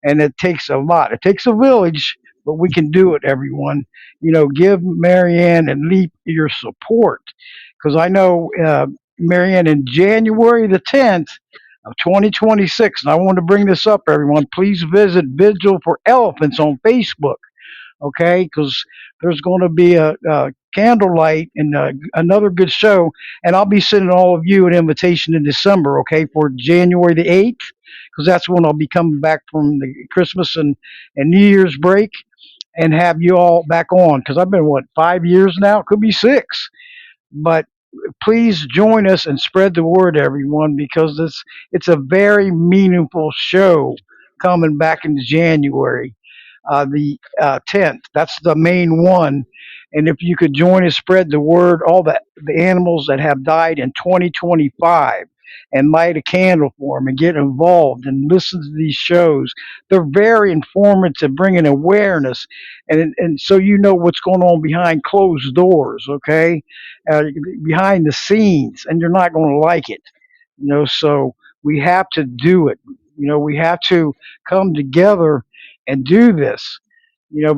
And it takes a lot. It takes a village, but we can do it, everyone. Give Marianne and Leap your support because I know Marianne in January the 10th of 2026, and I want to bring this up, everyone. Please visit Vigil for Elephants on Facebook, okay? Because there's going to be a candlelight and another good show, and I'll be sending all of you an invitation in December, okay, for January the 8th, because that's when I'll be coming back from the Christmas and New Year's break and have you all back on, because I've been, what, 5 years now? It could be six. But please join us and spread the word, everyone, because it's a very meaningful show coming back in January, the 10th. That's the main one. And if you could join us, spread the word, all the animals that have died in 2025, and light a candle for them and get involved and listen to these shows. They're very informative, bringing awareness, and so you know what's going on behind closed doors, okay? uh, Behind the scenes, and you're not going to like it. So we have to do it. We have to come together and do this.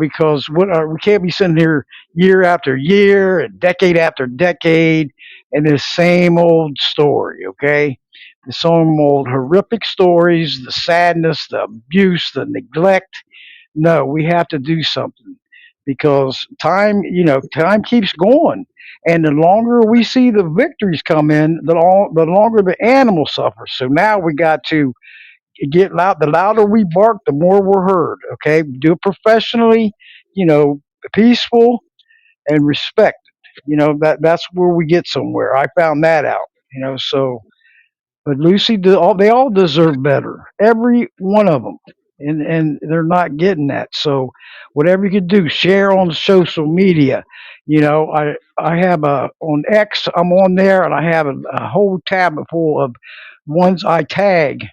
Because we can't be sitting here year after year and decade after decade and the same old story. Okay, the same old horrific stories, the sadness, the abuse, the neglect. No, we have to do something because time keeps going. And the longer we see the victories come in, the longer the animal suffers. So now we got to get loud. The louder we bark, the more we're heard. Okay, do it professionally, peaceful and respect. That's where we get somewhere. I found that out. So but Lucy, they all deserve better, every one of them, and they're not getting that. So, whatever you can do, share on social media. I have a on X. I'm on there, and I have a whole tab full of ones I tag.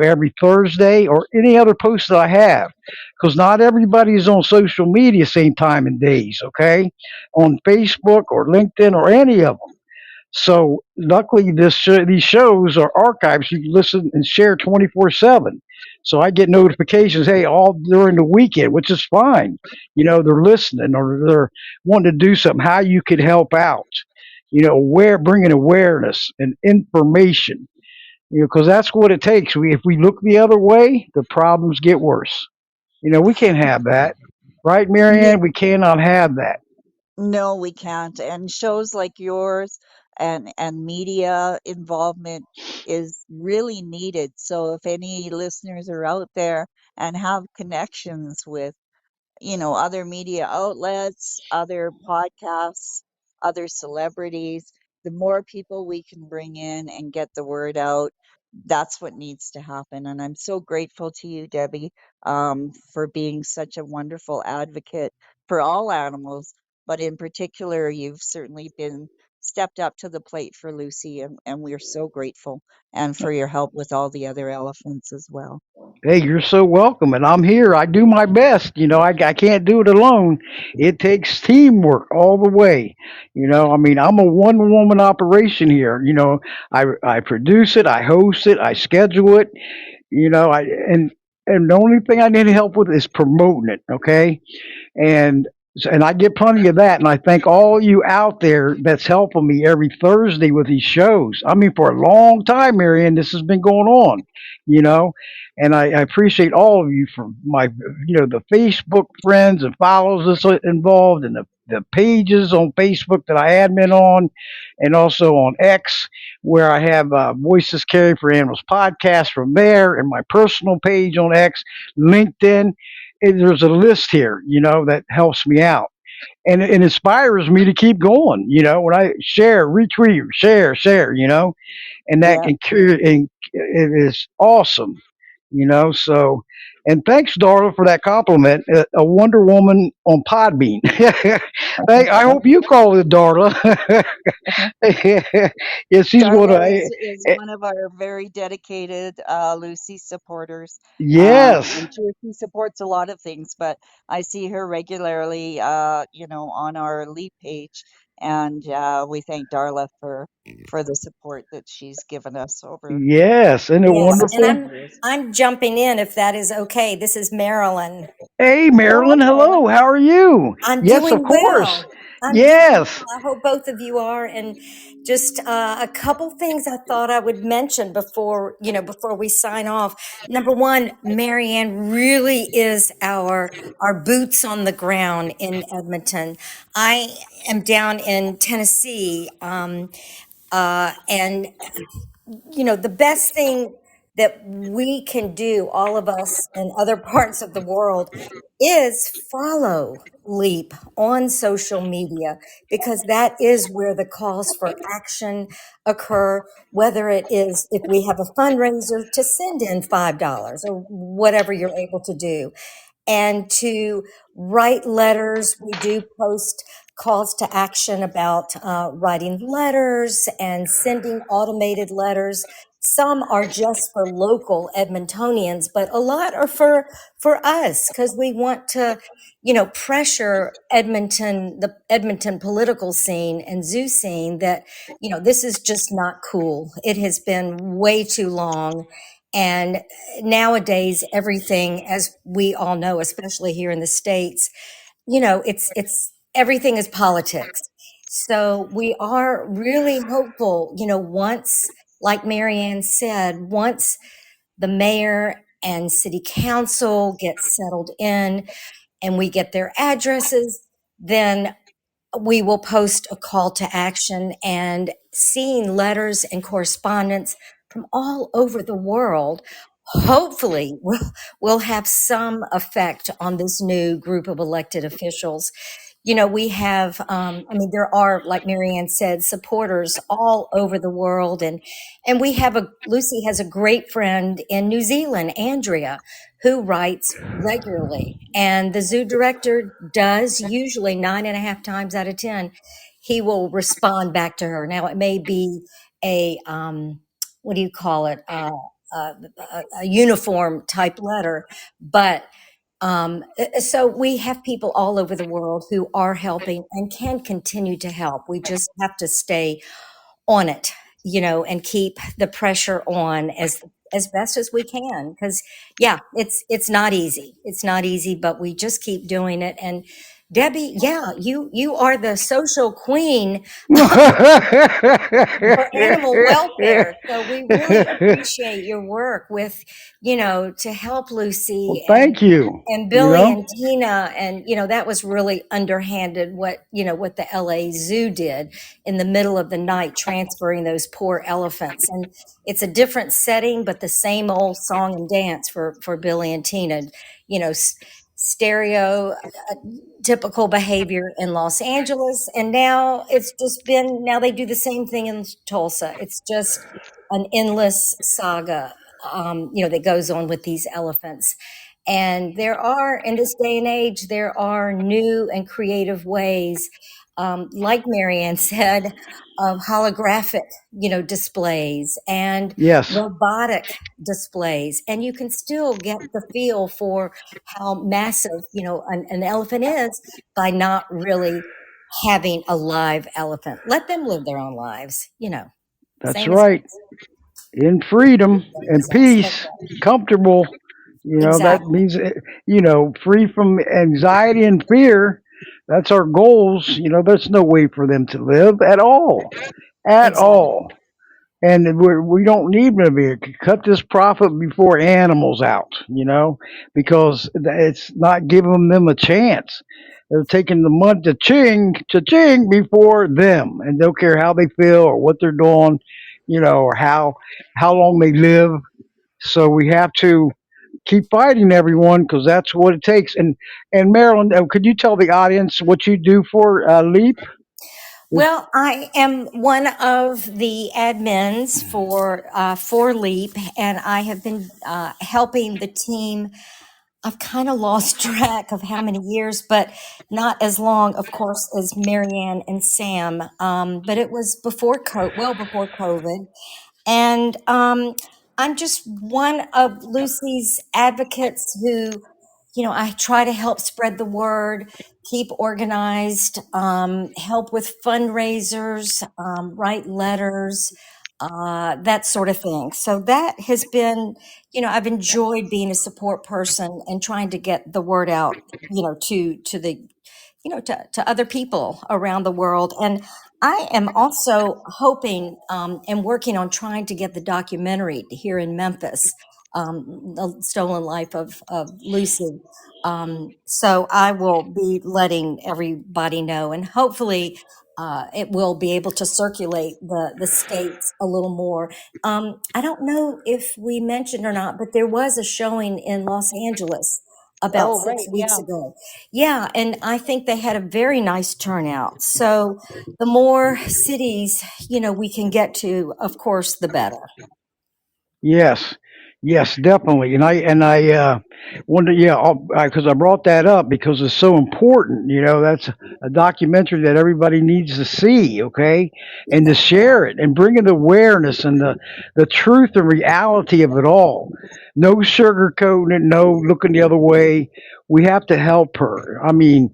Every Thursday or any other post that I have, because not everybody is on social media same time and days. Okay, on Facebook or LinkedIn or any of them. So luckily, these shows are archives. You can listen and share 24/7. So I get notifications, hey, all during the weekend, which is fine. They're listening or they're wanting to do something. How you could help out. Bringing awareness and information. Because that's what it takes. If we look the other way, the problems get worse. We can't have that, right, No, Marianne? We cannot have that. no, we can't. And shows like yours and media involvement is really needed. So if any listeners are out there and have connections with other media outlets, other podcasts, other celebrities. The more people we can bring in and get the word out, that's what needs to happen. And I'm so grateful to you, Debbie, for being such a wonderful advocate for all animals. But in particular, you've certainly been stepped up to the plate for Lucy, and we're so grateful, and for your help with all the other elephants as well. Hey, you're so welcome, and I'm here. I do my best. I can't do it alone. It takes teamwork all the way. I mean, I'm a one woman operation here. I produce it, I host it, I schedule it. And the only thing I need help with is promoting it. Okay, and I get plenty of that. And I thank all you out there that's helping me every Thursday with these shows. I mean, for a long time, Marianne, this has been going on, you know. And I appreciate all of you for the Facebook friends and followers that's involved, and the pages on Facebook that I admin on, and also on X, where I have Voices Carry for Animals podcast from there, and my personal page on X, LinkedIn. There's a list here, that helps me out. And it inspires me to keep going, when I share, retweet, share, and that Yeah. can cure, and it is awesome. So, and thanks, Darla, for that compliment. A Wonder Woman on Podbean. I hope you call it Darla. Yeah, she's what Darla I. is one of our very dedicated Lucy supporters. Yes, And she supports a lot of things, but I see her regularly, on our Leap page, and we thank Darla for the support that she's given us over yes, isn't it the Yes, last and wonderful? few I'm years. I'm jumping in if that is okay. This is Marilyn. Hey, Oh, Marilyn, hi, Marilyn. hello. How are you? I'm Yes, of doing course. well. I'm doing Yes. well. I hope both of you are. And just a couple things I thought I would mention before we sign off. Number one, Marianne really is our boots on the ground in Edmonton. I am down in Tennessee, and the best thing that we can do, all of us in other parts of the world, is follow Leap on social media, because that is where the calls for action occur, whether it is if we have a fundraiser to send in $5 or whatever you're able to do, and to write letters. We do post calls to action about writing letters and sending automated letters. Some are just for local Edmontonians, but a lot are for us, because we want to, pressure Edmonton, the Edmonton political scene and zoo scene, that this is just not cool. It has been way too long, and nowadays everything, as we all know, especially here in the States, it's everything is politics. So we are really hopeful, once, like Marianne said, once the mayor and city council get settled in and we get their addresses, then we will post a call to action, and seeing letters and correspondence from all over the world hopefully will have some effect on this new group of elected officials. We have, there are, like Marianne said, supporters all over the world. And Lucy has a great friend in New Zealand, Andrea, who writes regularly. And the zoo director does, usually 9.5 times out of 10, he will respond back to her. Now, it may be what do you call it? A uniform type letter, but so we have people all over the world who are helping and can continue to help. We just have to stay on it, and keep the pressure on as best as we can. Because yeah, it's not easy. It's not easy, but we just keep doing it. And Debbie, yeah, you are the social queen for animal welfare. So we really appreciate your work with, to help Well, Lucy thank you. and You Billy know, and Tina. And, that was really underhanded what the LA Zoo did in the middle of the night, transferring those poor elephants. And it's a different setting, but the same old song and dance for Billy and Tina, stereo typical behavior in Los Angeles. And now they do the same thing in Tulsa. It's just an endless saga, that goes on with these elephants. And in this day and age, there are new and creative ways, like Marianne said, of holographic, displays and yes, robotic displays. And you can still get the feel for how massive, an elephant is, by not really having a live elephant. Let them live their own lives, that's same as right. us. In freedom and Yes, peace, comfortable. That exactly. means, free from anxiety and fear. That's our goals. There's no way for them to live at all. At Exactly. all. And we don't need them to be. Cut this profit before animals out, because it's not giving them a chance. They're taking the money to ching before them, and don't care how they feel or what they're doing, or how long they live. So we have to keep fighting, everyone, because that's what it takes. And Marilyn, could you tell the audience what you do for Leap? Well, I am one of the admins for Leap, and I have been helping the team. I've kind of lost track of how many years, but not as long, of course, as Marianne and Sam. But it was well before COVID. And I'm just one of Lucy's advocates who, I try to help spread the word, keep organized, help with fundraisers, write letters, that sort of thing. So that has been, I've enjoyed being a support person and trying to get the word out, to the to other people around the world. And I am also hoping and working on trying to get the documentary here in Memphis, The Stolen Life of Lucy. So I will be letting everybody know, and hopefully it will be able to circulate the states a little more. I don't know if we mentioned or not, but there was a showing in Los Angeles about Oh, six right. weeks Yeah. ago. Yeah, and I think they had a very nice turnout. So the more cities, we can get to, of course, the better. Yes, yes, definitely. And I wonder, yeah, because I brought that up because it's so important. That's a documentary that everybody needs to see, okay, and to share it and bring it awareness and the truth and reality of it all. No sugarcoating it, no looking the other way. We have to help her. I mean,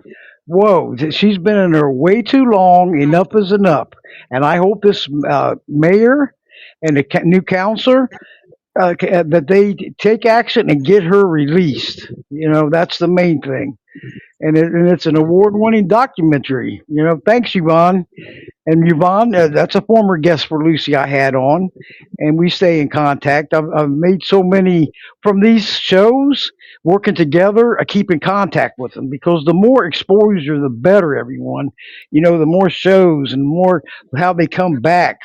whoa, she's been in there way too long. Enough is enough. And I hope this mayor and the new counselor that they take action and get her released. That's the main thing. And it's an award-winning documentary. Thanks, Yvonne. And Yvonne, that's a former guest for Lucy I had on, and we stay in contact. I've made so many from these shows working together. I keep in contact with them because the more exposure, the better. Everyone, the more shows and more how they come back.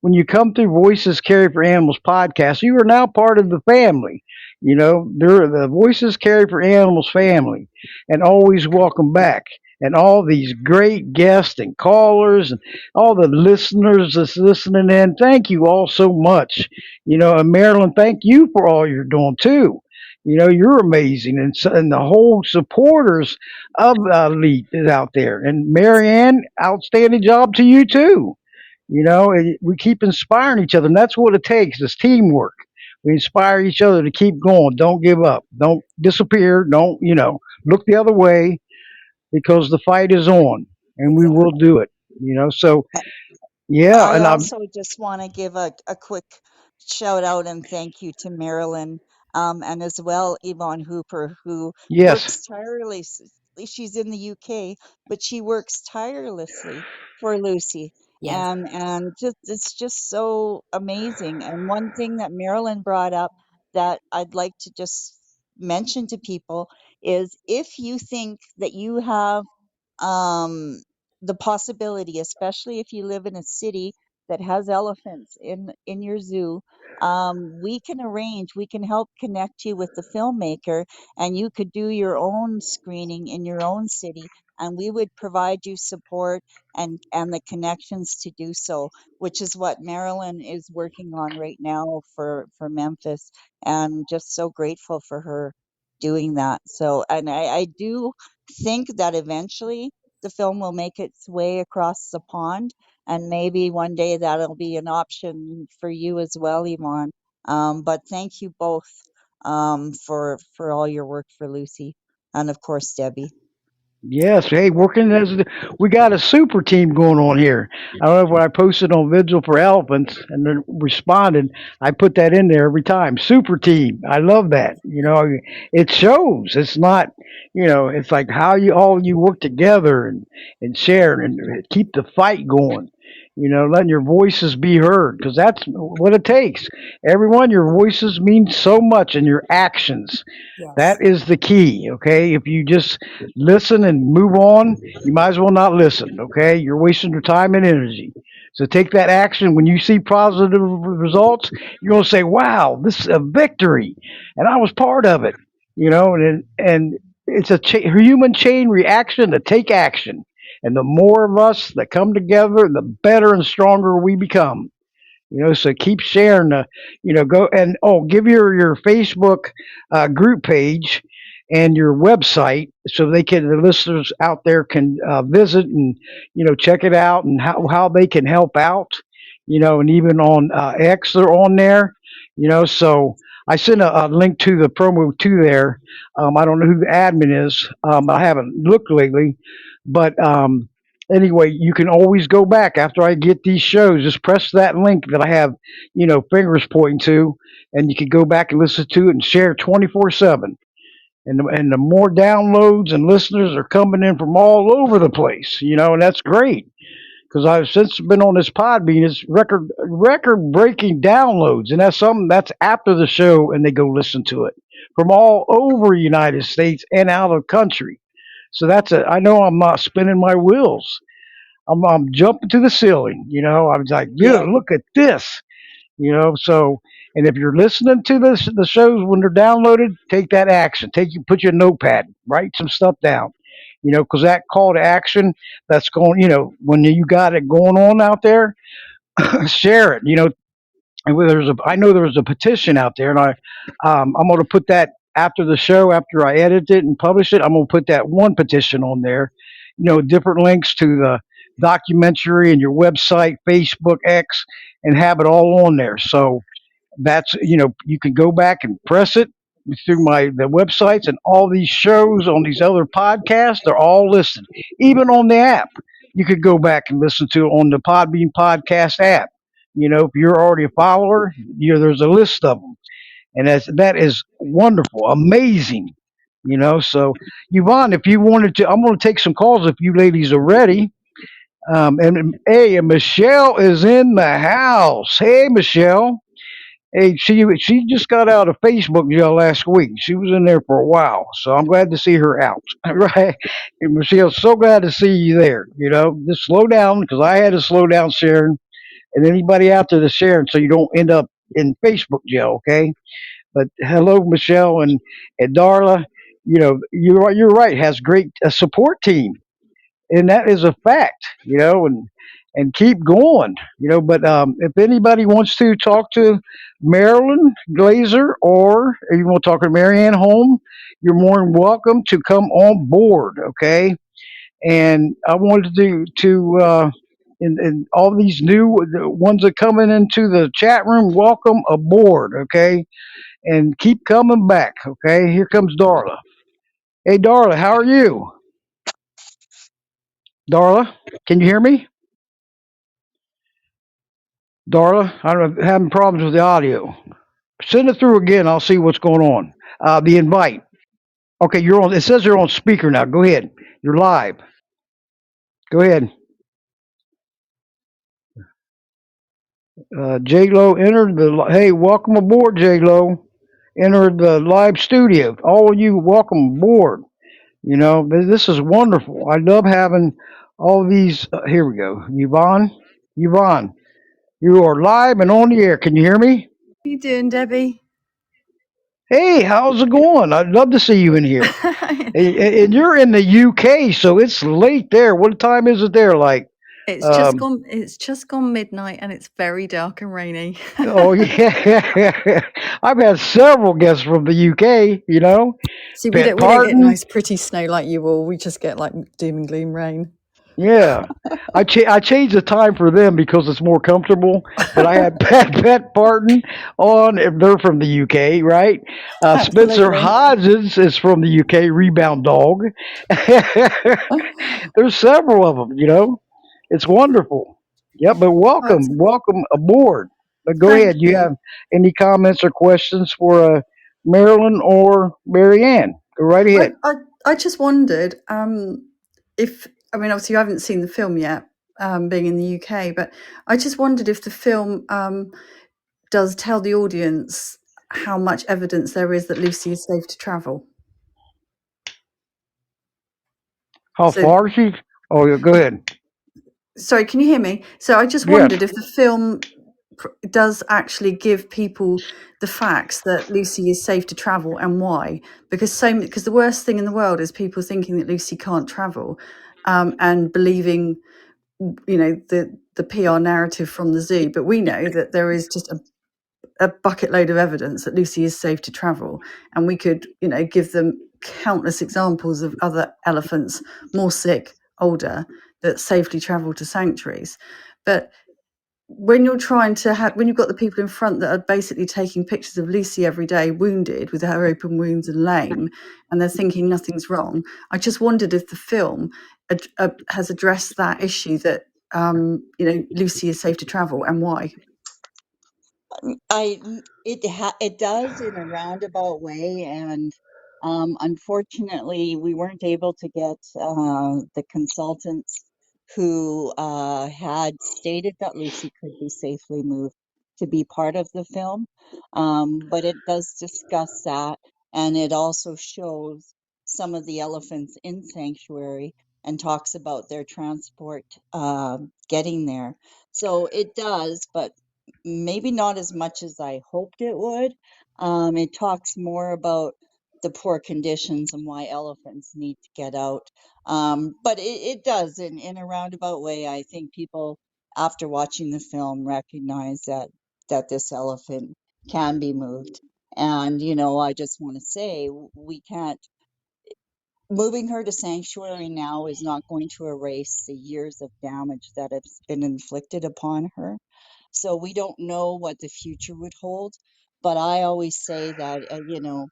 When you come through Voices Carry for Animals podcast, you are now part of the family. They're the Voices Carry for Animals family, and always welcome back. And all these great guests and callers and all the listeners that's listening in. Thank you all so much. And Marilyn, thank you for all you're doing too. You're amazing, and the whole supporters of Elite is out there. And Marianne, outstanding job to you too. And we keep inspiring each other, and that's what it takes is teamwork. We inspire each other to keep going. Don't give up. Don't disappear. Don't look the other way because the fight is on, and we will Exactly. do it. So yeah, I and I'm also just want to give a quick shout out and thank you to Marilyn, and as well Yvonne Hooper, who yes, works tirelessly. She's in the UK, but she works tirelessly for Lucy, Yes. and just it's just so amazing. And one thing that Marilyn brought up that I'd like to just mention to people is if you think that you have um, the possibility, especially if you live in a city that has elephants in your zoo, we can arrange, we can help connect you with the filmmaker, and you could do your own screening in your own city, and we would provide you support and the connections to do so, which is what Marilyn is working on right now for Memphis, and just so grateful for her doing that. So, and I do think that eventually the film will make its way across the pond, and maybe one day that'll be an option for you as well, Yvonne. But thank you both for all your work for Lucy, and of course Debbie. yes. Hey, we got a super team going on here. I don't know if when I posted on Vigil for Elephants and they responded, I put that in there every time. Super team. I love that. It shows. It's not. It's like how you work together and share and keep the fight going. Letting your voices be heard because that's what it takes. Everyone, your voices mean so much in your actions. Yes. That is the key, okay? If you just listen and move on, you might as well not listen, okay? You're wasting your time and energy. So take that action. When you see positive results, you're going to say, wow, this is a victory. And I was part of it, and it's a human chain reaction to take action. And the more of us that come together, the better and stronger we become. So keep sharing go and give your Facebook group page and your website so the listeners out there can visit and check it out and how they can help out. And even on X they're on there. So I sent a link to the promo to there. I don't know who the admin is. I haven't looked lately, but anyway, you can always go back after I get these shows. Just press that link that I have, fingers pointing to, and you can go back and listen to it and share 24/7. And the more downloads and listeners are coming in from all over the place, and that's great because I've since been on this Podbean. It's record breaking downloads, and that's something that's after the show, and they go listen to it from all over the United States and out of the country. So I know I'm not spinning my wheels. I'm jumping to the ceiling. I was like, yeah, Yeah. look at this. So and if you're listening to the shows when they're downloaded, take that action. Put your notepad, write some stuff down. Because that call to action that's going, when you got it going on out there, share it. And I know there's a petition out there, and I'm going to put that after the show, after I edit it and publish it. I'm going to put that one petition on there. Different links to the documentary and your website, Facebook, X, and have it all on there. So that's you can go back and press it through the websites, and all these shows on these other podcasts. They're all listed, even on the app. You could go back and listen to it on the Podbean podcast app. If you're already a follower, there's a list of them, and that is wonderful, amazing. So Yvonne, if you wanted to, I'm going to take some calls if you ladies are ready. And Michelle is in the house. Hey, Michelle. Hey, she just got out of Facebook jail last week. She was in there for a while, so I'm glad to see her out. Right, and Michelle, so glad to see you there. Just slow down because I had to slow down sharing, and anybody out there that's sharing, so you don't end up in Facebook jail. Okay, but hello, Michelle and Darla. You're right. Has great support team, and that is a fact. And keep going. But if anybody wants to talk to Marilyn Glazer or if you want to talk to Marianne Holm, you're more than welcome to come on board. Okay, and I wanted and all these new the ones that coming into the chat room, welcome aboard. Okay, and keep coming back. Okay, here comes Darla. Hey, Darla, how are you? Darla, can you hear me? Darla, I'm having problems with the audio. Send it through again. I'll see what's going on. The invite. Okay, you're on. It says you're on speaker now. Go ahead. You're live. Go ahead. J Lo entered the. Hey, welcome aboard, J Lo. Entered the live studio. All of you, welcome aboard. This is wonderful. I love having all these. Here we go. Yvonne, Yvonne, you are live and on the air. Can you hear me? How you doing, Debbie? Hey, how's it going? I'd love to see you in here. And you're in the UK, so it's late there. What time is it there? Like, It's just gone. It's just gone midnight, and it's very dark and rainy. oh yeah, I've had several guests from the UK. See, we Pet don't get Parton. nice, pretty snow like you all. We just get like doom and gloom rain. Yeah, I changed the time for them because it's more comfortable. But I had Pet Parton on. If they're from the UK, right? Spencer Absolutely. Hodges is from the UK. Rebound Dog. There's several of them. It's wonderful. Yep, but welcome aboard. But go Thank ahead. You you. have any comments or questions for Marilyn or Marianne? Go right ahead. I just wondered if obviously you haven't seen the film yet, being in the UK, but I just wondered if the film does tell the audience how much evidence there is that Lucy is safe to travel. How far is she? Oh, yeah, go ahead. Sorry, can you hear me? So I just wondered if the film does actually give people the facts that Lucy is safe to travel and why. Because the worst thing in the world is people thinking that Lucy can't travel. and believing, the PR narrative from the zoo. But we know that there is just a bucket load of evidence that Lucy is safe to travel, and we could, give them countless examples of other elephants, more sick, older, that safely travel to sanctuaries. But when you're trying to when you've got the people in front that are basically taking pictures of Lucy every day, wounded, with her open wounds and lame, and they're thinking nothing's wrong, I just wondered if the film has addressed that issue, that Lucy is safe to travel, and why. It does in a roundabout way, and unfortunately, we weren't able to get the consultants who had stated that Lucy could be safely moved to be part of the film. But it does discuss that, and it also shows some of the elephants in sanctuary and talks about their transport getting there. So it does, but maybe not as much as I hoped it would. It talks more about the poor conditions and why elephants need to get out. But it does in a roundabout way. I think people, after watching the film, recognize that this elephant can be moved. And, I just want to say we can't moving her to sanctuary now is not going to erase the years of damage that has been inflicted upon her. So we don't know what the future would hold. But I always say that,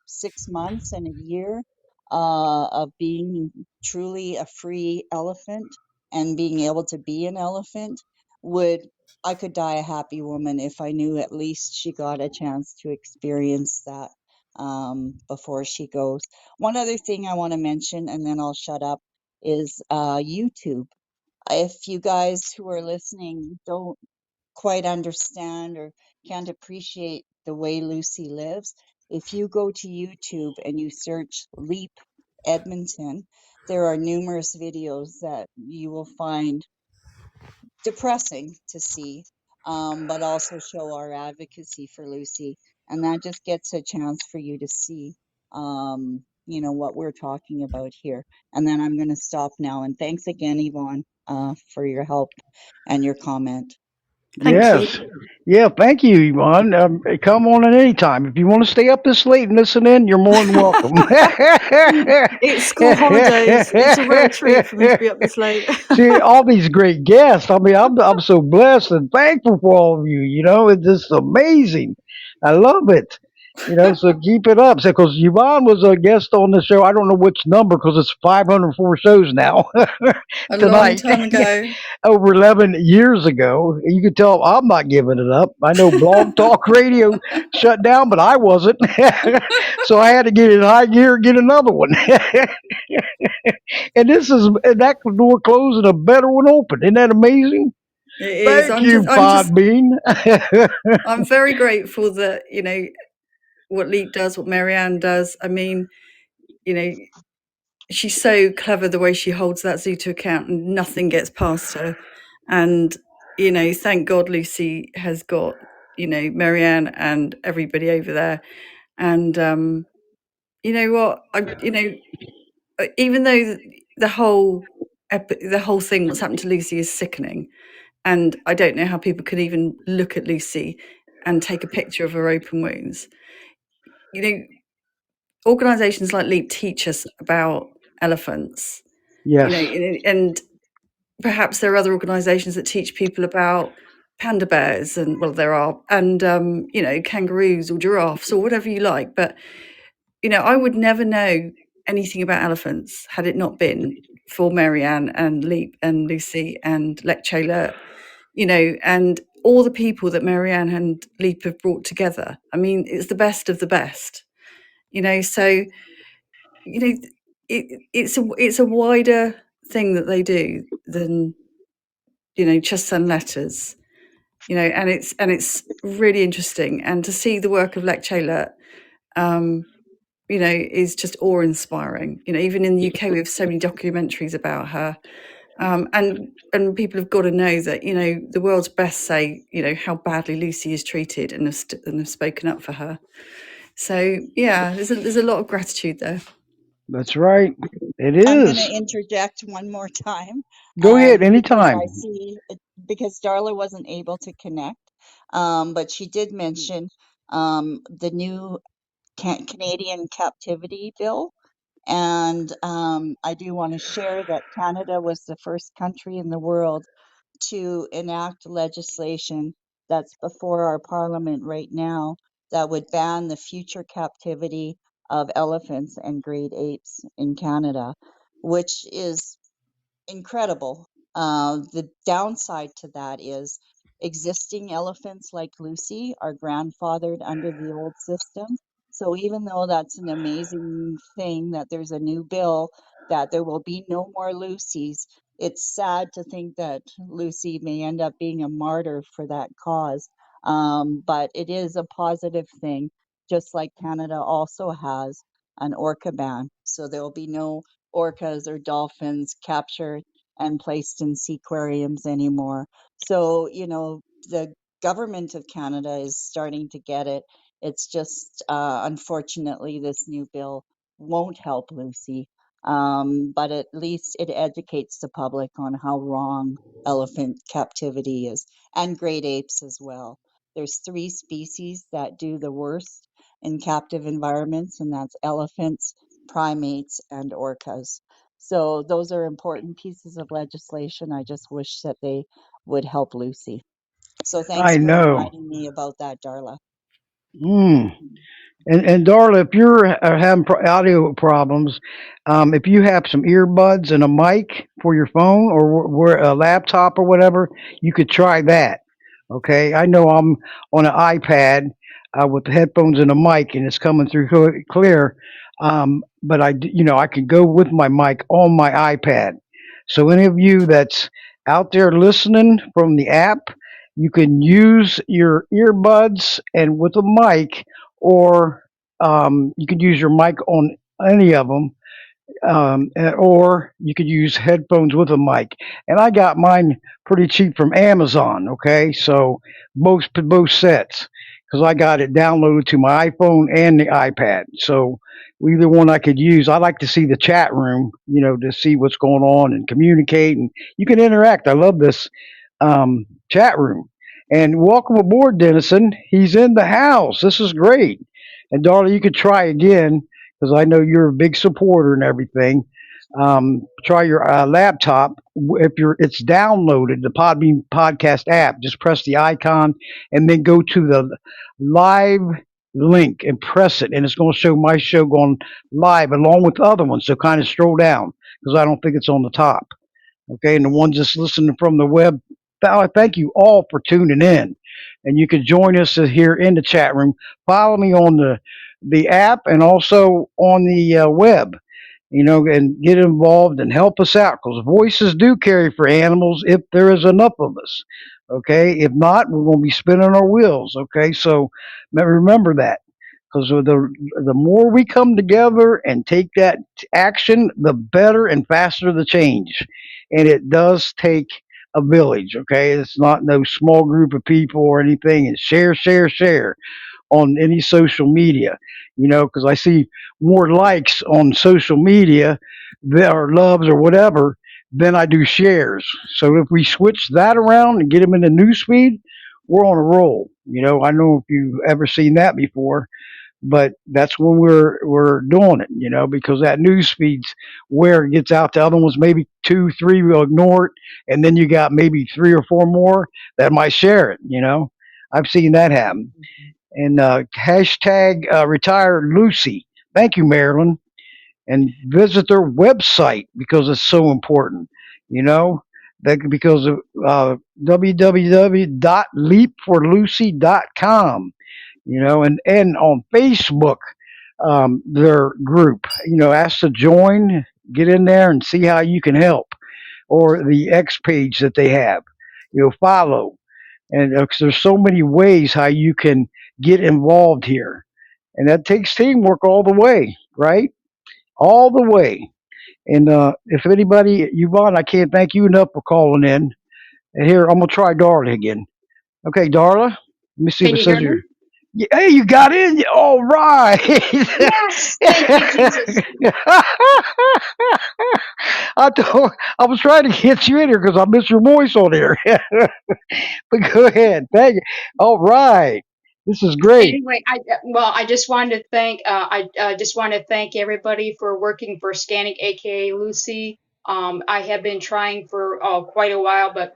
6 months and a year of being truly a free elephant and being able to be an elephant I could die a happy woman if I knew at least she got a chance to experience that before she goes. One other thing I want to mention, and then I'll shut up, is YouTube. If you guys who are listening don't quite understand or can't appreciate the way Lucy lives, if you go to YouTube and you search Leap Edmonton, there are numerous videos that you will find depressing to see, but also show our advocacy for Lucy. And that just gets a chance for you to see, what we're talking about here. And then I'm going to stop now. And thanks again, Yvonne, for your help and your comment. Thank you. Yes. Yeah, thank you, Yvonne. Come on at any time. If you want to stay up this late and listen in, you're more than welcome. It's school holidays. It's a rare treat for me to be up this late. See, all these great guests. I mean, I'm so blessed and thankful for all of you. It's just amazing. I love it. So keep it up. So, because Yvonne was a guest on the show, I don't know which number because it's 504 shows now A long tonight. time ago. Over 11 years ago. You could tell I'm not giving it up. I know Blog Talk Radio shut down, but I wasn't. So I had to get in high gear and get another one. And that door closed and a better one open. Isn't that amazing? It is. Thank you, Podbean. I'm very grateful that, what L.E.A.P does, what Marianne does. I mean, she's so clever the way she holds that zoo to account, and nothing gets past her. And, thank God Lucy has got, Marianne and everybody over there. And, you know what, even though the whole thing, what's happened to Lucy, is sickening, and I don't know how people could even look at Lucy and take a picture of her open wounds. Organisations like L.E.A.P teach us about elephants. Yes. And perhaps there are other organisations that teach people about panda bears, and there are, and kangaroos or giraffes or whatever you like. But I would never know anything about elephants had it not been for Marianne and L.E.A.P and Lucy and L.E.A.P, and all the people that Marianne and L.E.A.P have brought together. I mean, it's the best of the best. So it's a wider thing that they do than just send letters. And it's really interesting, and to see the work of L.E.A.P, is just awe-inspiring. Even in the UK, we have so many documentaries about her, and people have got to know that the world's best say how badly Lucy is treated, and have spoken up for her. So yeah, there's a lot of gratitude there. That's right. It I'm going to is. interject one more time, Go ahead because I anytime. see because Darla wasn't able to connect, but she did mention the new Canadian captivity bill. And I do want to share that Canada was the first country in the world to enact legislation that's before our parliament right now that would ban the future captivity of elephants and great apes in Canada, which is incredible. The downside to that is existing elephants like Lucy are grandfathered under the old system. So even though that's an amazing thing that there's a new bill that there will be no more Lucys, it's sad to think that Lucy may end up being a martyr for that cause. But it is a positive thing, just like Canada also has an orca ban. So there will be no orcas or dolphins captured and placed in seaquariums anymore. So, the government of Canada is starting to get it. It's just, unfortunately, this new bill won't help Lucy. But at least it educates the public on how wrong elephant captivity is, and great apes as well. There's three species that do the worst in captive environments, and that's elephants, primates, and orcas. So those are important pieces of legislation. I just wish that they would help Lucy. So thanks I for know. reminding me about that, Darla. Mm. And Darla, if you're having audio problems, if you have some earbuds and a mic for your phone or a laptop or whatever, you could try that. Okay, I know I'm on an iPad with the headphones and a mic, and it's coming through clear. But I can go with my mic on my iPad. So any of you that's out there listening from the app, you can use your earbuds and with a mic, or you could use your mic on any of them, or you could use headphones with a mic. And I got mine pretty cheap from Amazon. Okay, so both sets because I got it downloaded to my iPhone and the iPad. So either one I could use. I like to see the chat room, to see what's going on and communicate, and you can interact. I love this chat room. And welcome aboard, Dennison. He's in the house. This is great. And Darla, you could try again because I know you're a big supporter and everything. Try your laptop. If it's downloaded, the Podbean podcast app. Just press the icon and then go to the live link and press it, and it's going to show my show going live along with the other ones. So kind of scroll down because I don't think it's on the top. Okay, and the ones just listening from the web, I thank you all for tuning in. And you can join us here in the chat room. Follow me on the app and also on the web, and get involved and help us out because voices do carry for animals if there is enough of us. Okay, if not, we're going to be spinning our wheels. Okay, so remember that because the more we come together and take that action, the better and faster the change. And it does take a village. Okay, it's not no small group of people or anything. It's share, share, share on any social media, because I see more likes on social media or loves or whatever than I do shares. So if we switch that around and get them in the news feed, we're on a roll. I know if you've ever seen that before, but that's when we're doing it, because that news feed's where it gets out to other ones. Maybe two, three will ignore it, and then you got maybe three or four more that might share it. I've seen that happen. And hashtag retire Lucy. Thank you, Marilyn. And visit their website because it's so important. You know, because of www.leapforlucy.com. And on Facebook, their group. Ask to join, get in there and see how you can help, or the X page that they have. Follow, and 'cause there's so many ways how you can get involved here, and that takes teamwork all the way, right? All the way. And if anybody, Yvonne, I can't thank you enough for calling in. And here, I'm gonna try Darla again. Okay, Darla. Let me see if Can it you says hear you. me? Hey, you got in. All right. Yes, thank you, Jesus. I was trying to get you in here because I miss your voice on here. But go ahead. Thank you. All right. This is great. Anyway, I just wanted to thank I just want to thank everybody for working for Scannic, aka Lucy. I have been trying for quite a while, but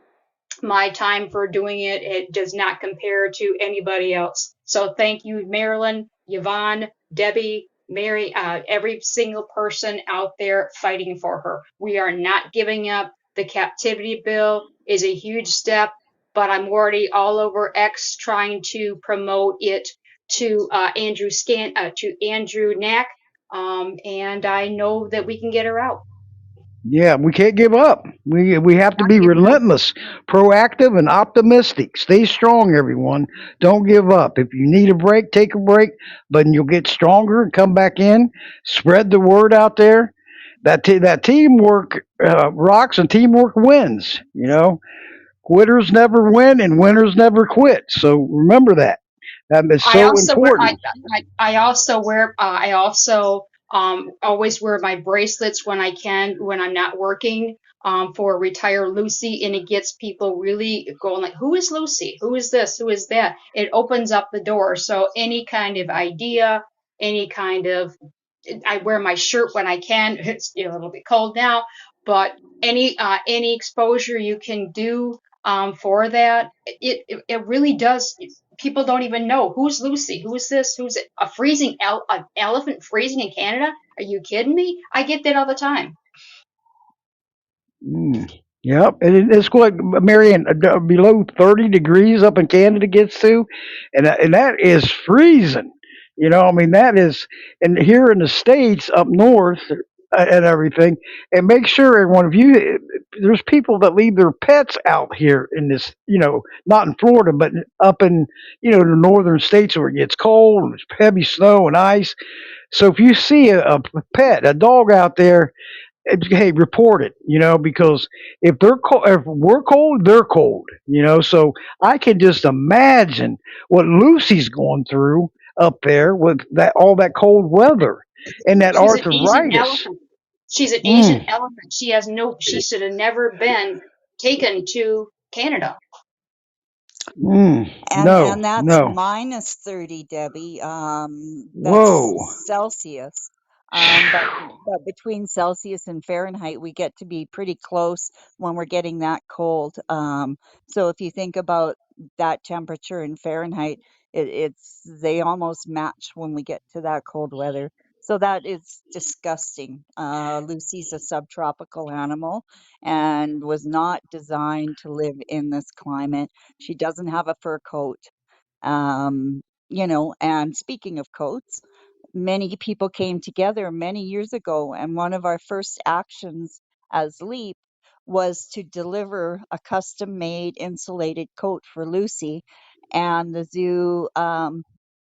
my time for doing it does not compare to anybody else. So thank you, Marilyn, Yvonne, Debbie, Mary, every single person out there fighting for her. We are not giving up. The captivity bill is a huge step, but I'm already all over X trying to promote it to Andrew Knack, and I know that we can get her out. Yeah, we can't give up. We have to Not be giving up. relentless, proactive, and optimistic. Stay strong, everyone. Don't give up. If you need a break, take a break, but you'll get stronger and come back in. Spread the word out there. That teamwork rocks and teamwork wins. Quitters never win and winners never quit. So remember that. That is I so also wear important. I also always wear my bracelets when I can when I'm not working for Retire Lucy, and it gets people really going like, who is Lucy? Who is this? Who is that? It opens up the door. So any kind of idea, any kind of I wear my shirt when I can. It's a little bit cold now, but any exposure you can do for that, it really does. People don't even know who's Lucy, who's this, who's a an elephant freezing in Canada. Are you kidding me? I get that all the time. Mm. Yep, and it's like Marion below 30 degrees up in Canada gets to, and that is freezing. I mean that is, and here in the states up north and everything. And make sure everyone, if you there's people that leave their pets out here in this, not in Florida, but up in the northern states where it gets cold and there's heavy snow and ice. So if you see a pet, a dog out there, hey, report it, because if they're cold, if we're cold, they're cold, So I can just imagine what Lucy's going through up there with all that cold weather and that She's an Asian arthritis. elephant. She's an Asian Mm, elephant. She has no. She should have never been taken to Canada. no, And that's no. minus 30, Debbie. That's Whoa. Celsius. But between Celsius and Fahrenheit, we get to be pretty close when we're getting that cold. So if you think about that temperature in Fahrenheit, it's they almost match when we get to that cold weather. So that is disgusting. Lucy's a subtropical animal and was not designed to live in this climate. She doesn't have a fur coat. And speaking of coats, many people came together many years ago, and one of our first actions as LEAP was to deliver a custom made insulated coat for Lucy, and the zoo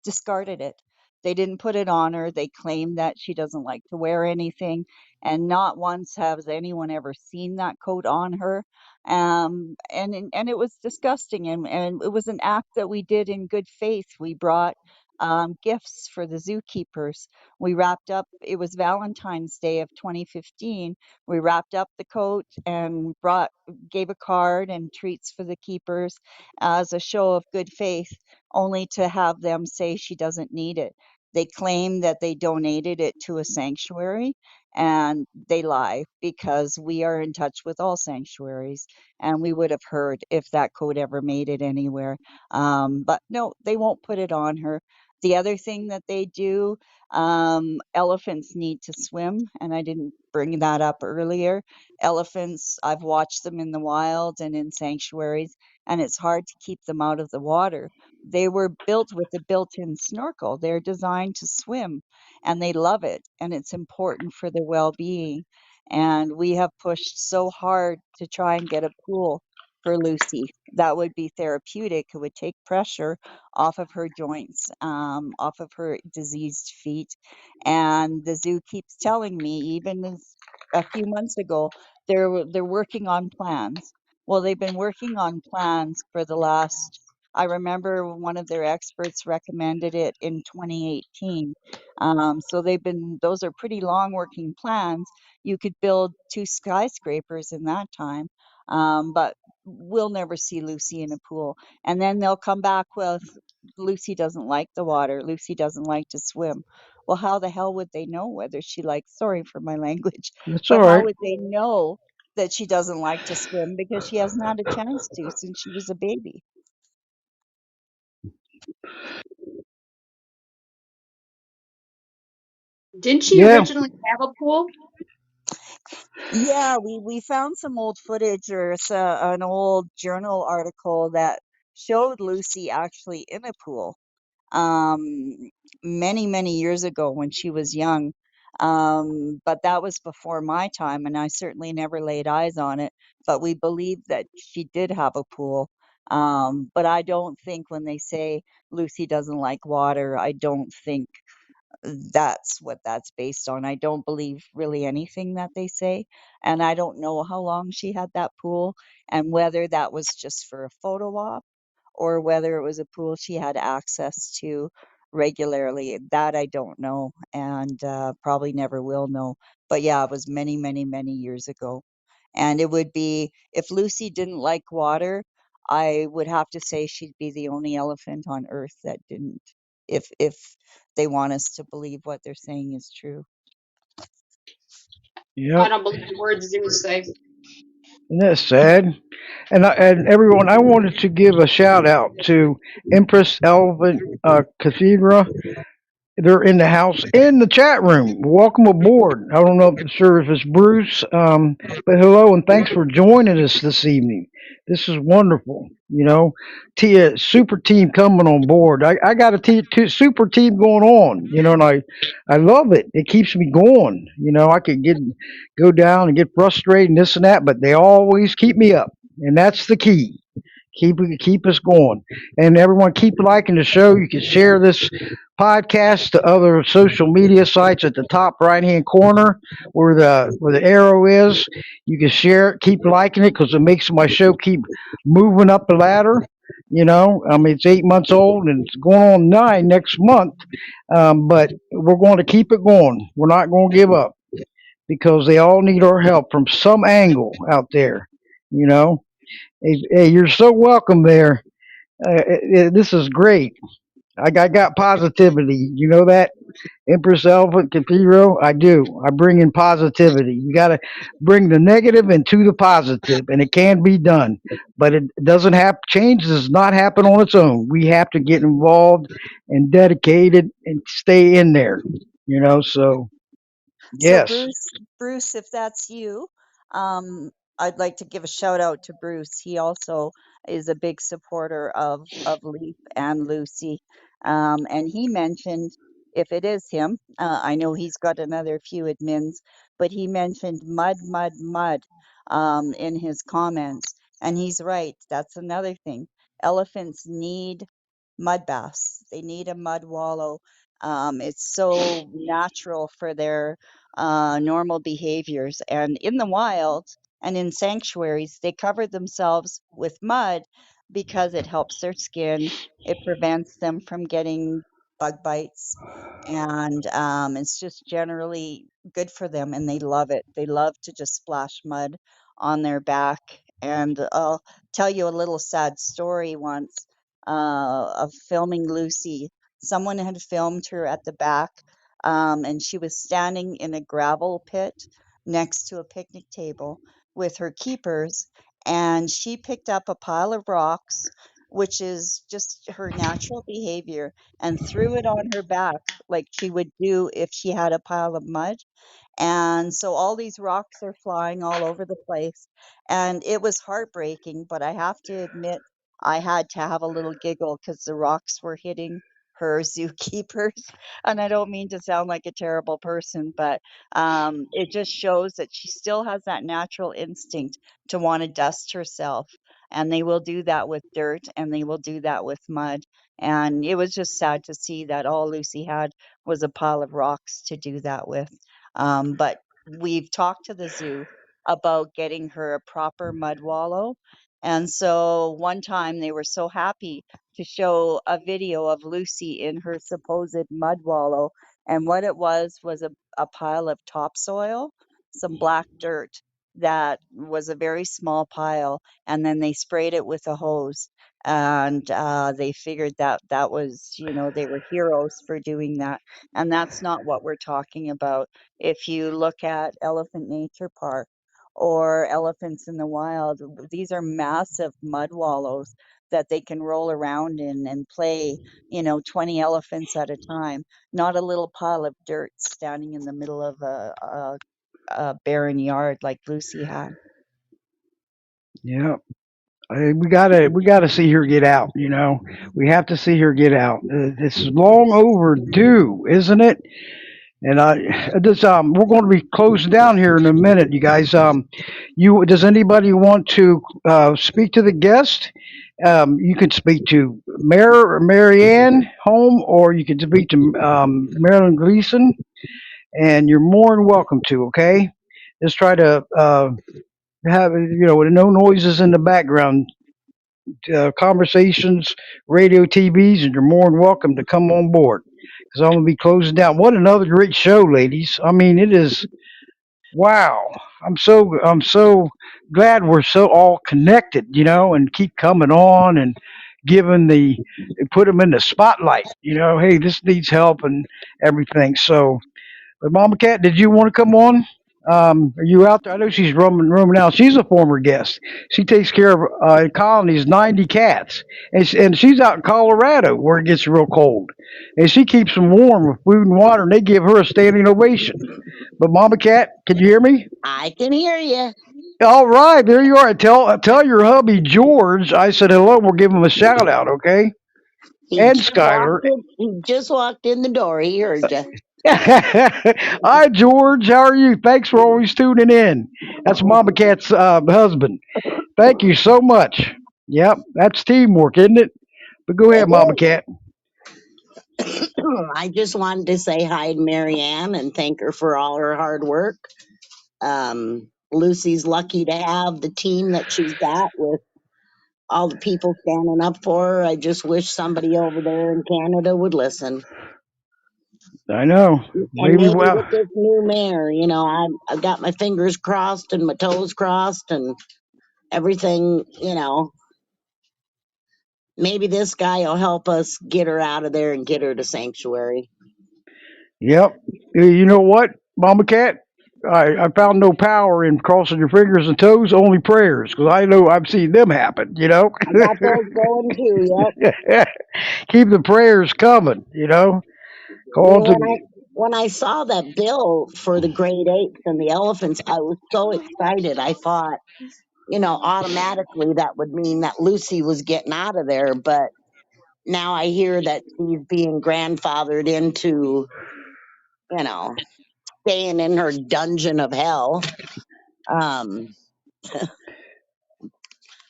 discarded it. They didn't put it on her. They claimed that she doesn't like to wear anything, and not once has anyone ever seen that coat on her. And it was disgusting, and it was an act that we did in good faith. We brought gifts for the zookeepers. We wrapped up, it was Valentine's Day of 2015. We wrapped up the coat and gave a card and treats for the keepers as a show of good faith, only to have them say she doesn't need it. They claim that they donated it to a sanctuary, and they lie because we are in touch with all sanctuaries, and we would have heard if that coat ever made it anywhere. But no, they won't put it on her. The other thing that they do, elephants need to swim, and I didn't bring that up earlier. Elephants, I've watched them in the wild and in sanctuaries, and it's hard to keep them out of the water. They were built with a built-in snorkel. They're designed to swim, and they love it, and it's important for their well-being. And we have pushed so hard to try and get a pool for Lucy. That would be therapeutic. It would take pressure off of her joints, off of her diseased feet. And the zoo keeps telling me, even a few months ago, they're working on plans. Well, they've been working on plans for the last. I remember one of their experts recommended it in 2018. So those are pretty long working plans. You could build two skyscrapers in that time, but we'll never see Lucy in a pool. And then they'll come back with Lucy doesn't like the water. Lucy doesn't like to swim. Well, how the hell would they know whether she likes, sorry for my language, That's all but how right. would they know that she doesn't like to swim because she hasn't had a chance to since she was a baby? Didn't she Yeah, originally have a pool? Yeah, we found some old footage or an old journal article that showed Lucy actually in a pool um, many years ago when she was young. But that was before my time, and I certainly never laid eyes on it. But we believe that she did have a pool. But I don't think when they say Lucy doesn't like water, I don't think that's what that's based on. I don't believe really anything that they say. And I don't know how long she had that pool and whether that was just for a photo op or whether it was a pool she had access to regularly. That I don't know and probably never will know. But yeah, it was many years ago. And it would be, if Lucy didn't like water, I would have to say she'd be the only elephant on Earth that didn't. If they want us to believe what they're saying is true. I yep. don't believe the words Zeus say. Isn't that sad? And everyone, I wanted to give a shout out to Empress Elephant Cathedra. They're in the house in the chat room. Welcome aboard. I don't know if sure if it's Bruce, but hello and thanks for joining us this evening. This is wonderful. Super team coming on board. I got a super team going on. And I love it. It keeps me going. I could go down and get frustrated and this and that, but they always keep me up, and that's the key. Keep us going, and everyone keep liking the show. You can share this podcast to other social media sites at the top right hand corner where the arrow is. You can share it, keep liking it because it makes my show keep moving up the ladder. I mean it's 8 months old and it's going on 9 next month, but we're going to keep it going. We're not going to give up because they all need our help from some angle out there. You know, hey, you're so welcome there. This is great. I got positivity. You know that? Empress Elephant Cathedral? I do. I bring in positivity. You got to bring the negative into the positive, and it can be done. But it doesn't have, change does not happen on its own. We have to get involved and dedicated and stay in there. So So yes. Bruce, if that's you, I'd like to give a shout out to Bruce. He also is a big supporter of Leap and Lucy. And he mentioned, if it is him, I know he's got another few admins, but he mentioned mud in his comments. And he's right. That's another thing. Elephants need mud baths. They need a mud wallow. It's so natural for their normal behaviors. And in the wild and in sanctuaries, they cover themselves with mud because it helps their skin, it prevents them from getting bug bites, and it's just generally good for them, and they love it. They love to just splash mud on their back. And I'll tell you a little sad story once of filming Lucy. Someone had filmed her at the back and she was standing in a gravel pit next to a picnic table with her keepers, and she picked up a pile of rocks, which is just her natural behavior, and threw it on her back like she would do if she had a pile of mud. And so all these rocks are flying all over the place. And it was heartbreaking, but I have to admit, I had to have a little giggle because the rocks were hitting her zookeepers. And I don't mean to sound like a terrible person, but it just shows that she still has that natural instinct to want to dust herself. And they will do that with dirt and they will do that with mud. And it was just sad to see that all Lucy had was a pile of rocks to do that with. But we've talked to the zoo about getting her a proper mud wallow. And so one time they were so happy to show a video of Lucy in her supposed mud wallow. And what it was a pile of topsoil, some black dirt that was a very small pile. And then they sprayed it with a hose. And they figured that that was, they were heroes for doing that. And that's not what we're talking about. If you look at Elephant Nature Park, or elephants in the wild. These are massive mud wallows that they can roll around in and play, 20 elephants at a time, not a little pile of dirt standing in the middle of a barren yard like Lucy had. Yeah. We gotta see her get out. We have to see her get out. It's long overdue, isn't it? And we're going to be closing down here in a minute, you guys. Does anybody want to speak to the guest? You can speak to Marianne Holm, or you can speak to Marilyn Gleason, and you're more than welcome to. Okay, just try to have with no noises in the background, conversations, radio, TVs, and you're more than welcome to come on board because I'm going to be closing down. What another great show, ladies! I mean, it is. Wow, I'm so glad we're so all connected, and keep coming on and giving put them in the spotlight. Hey, this needs help and everything. So, but Mama Cat, did you want to come on? Are you out there? I know she's roaming out. She's a former guest. She takes care of colonies, 90 cats, and she's out in Colorado where it gets real cold, and she keeps them warm with food and water, and they give her a standing ovation. But Mama Cat, can you hear me? I can hear you. All right, there you are. Tell your hubby George I said hello. We'll give him a shout out, okay? And Skyler. He just walked in the door. He heard you. Hi, George. How are you? Thanks for always tuning in. That's Mama Cat's husband. Thank you so much. Yep, that's teamwork, isn't it? But go It ahead, Mama is. Cat. I just wanted to say hi to Marianne and thank her for all her hard work. Lucy's lucky to have the team that she's got with all the people standing up for her. I just wish somebody over there in Canada would listen. I know. And Maybe maybe well. with this new mayor, I've got my fingers crossed and my toes crossed and everything, maybe this guy will help us get her out of there and get her to sanctuary. Yep. You know what, Mama Cat? I found no power in crossing your fingers and toes, only prayers, because I know I've seen them happen, I got those going too. Yep. Keep the prayers coming, Cause When I saw that bill for the great apes and the elephants, I was so excited. I thought, automatically that would mean that Lucy was getting out of there. But now I hear that she's being grandfathered into, you know, staying in her dungeon of hell. Um,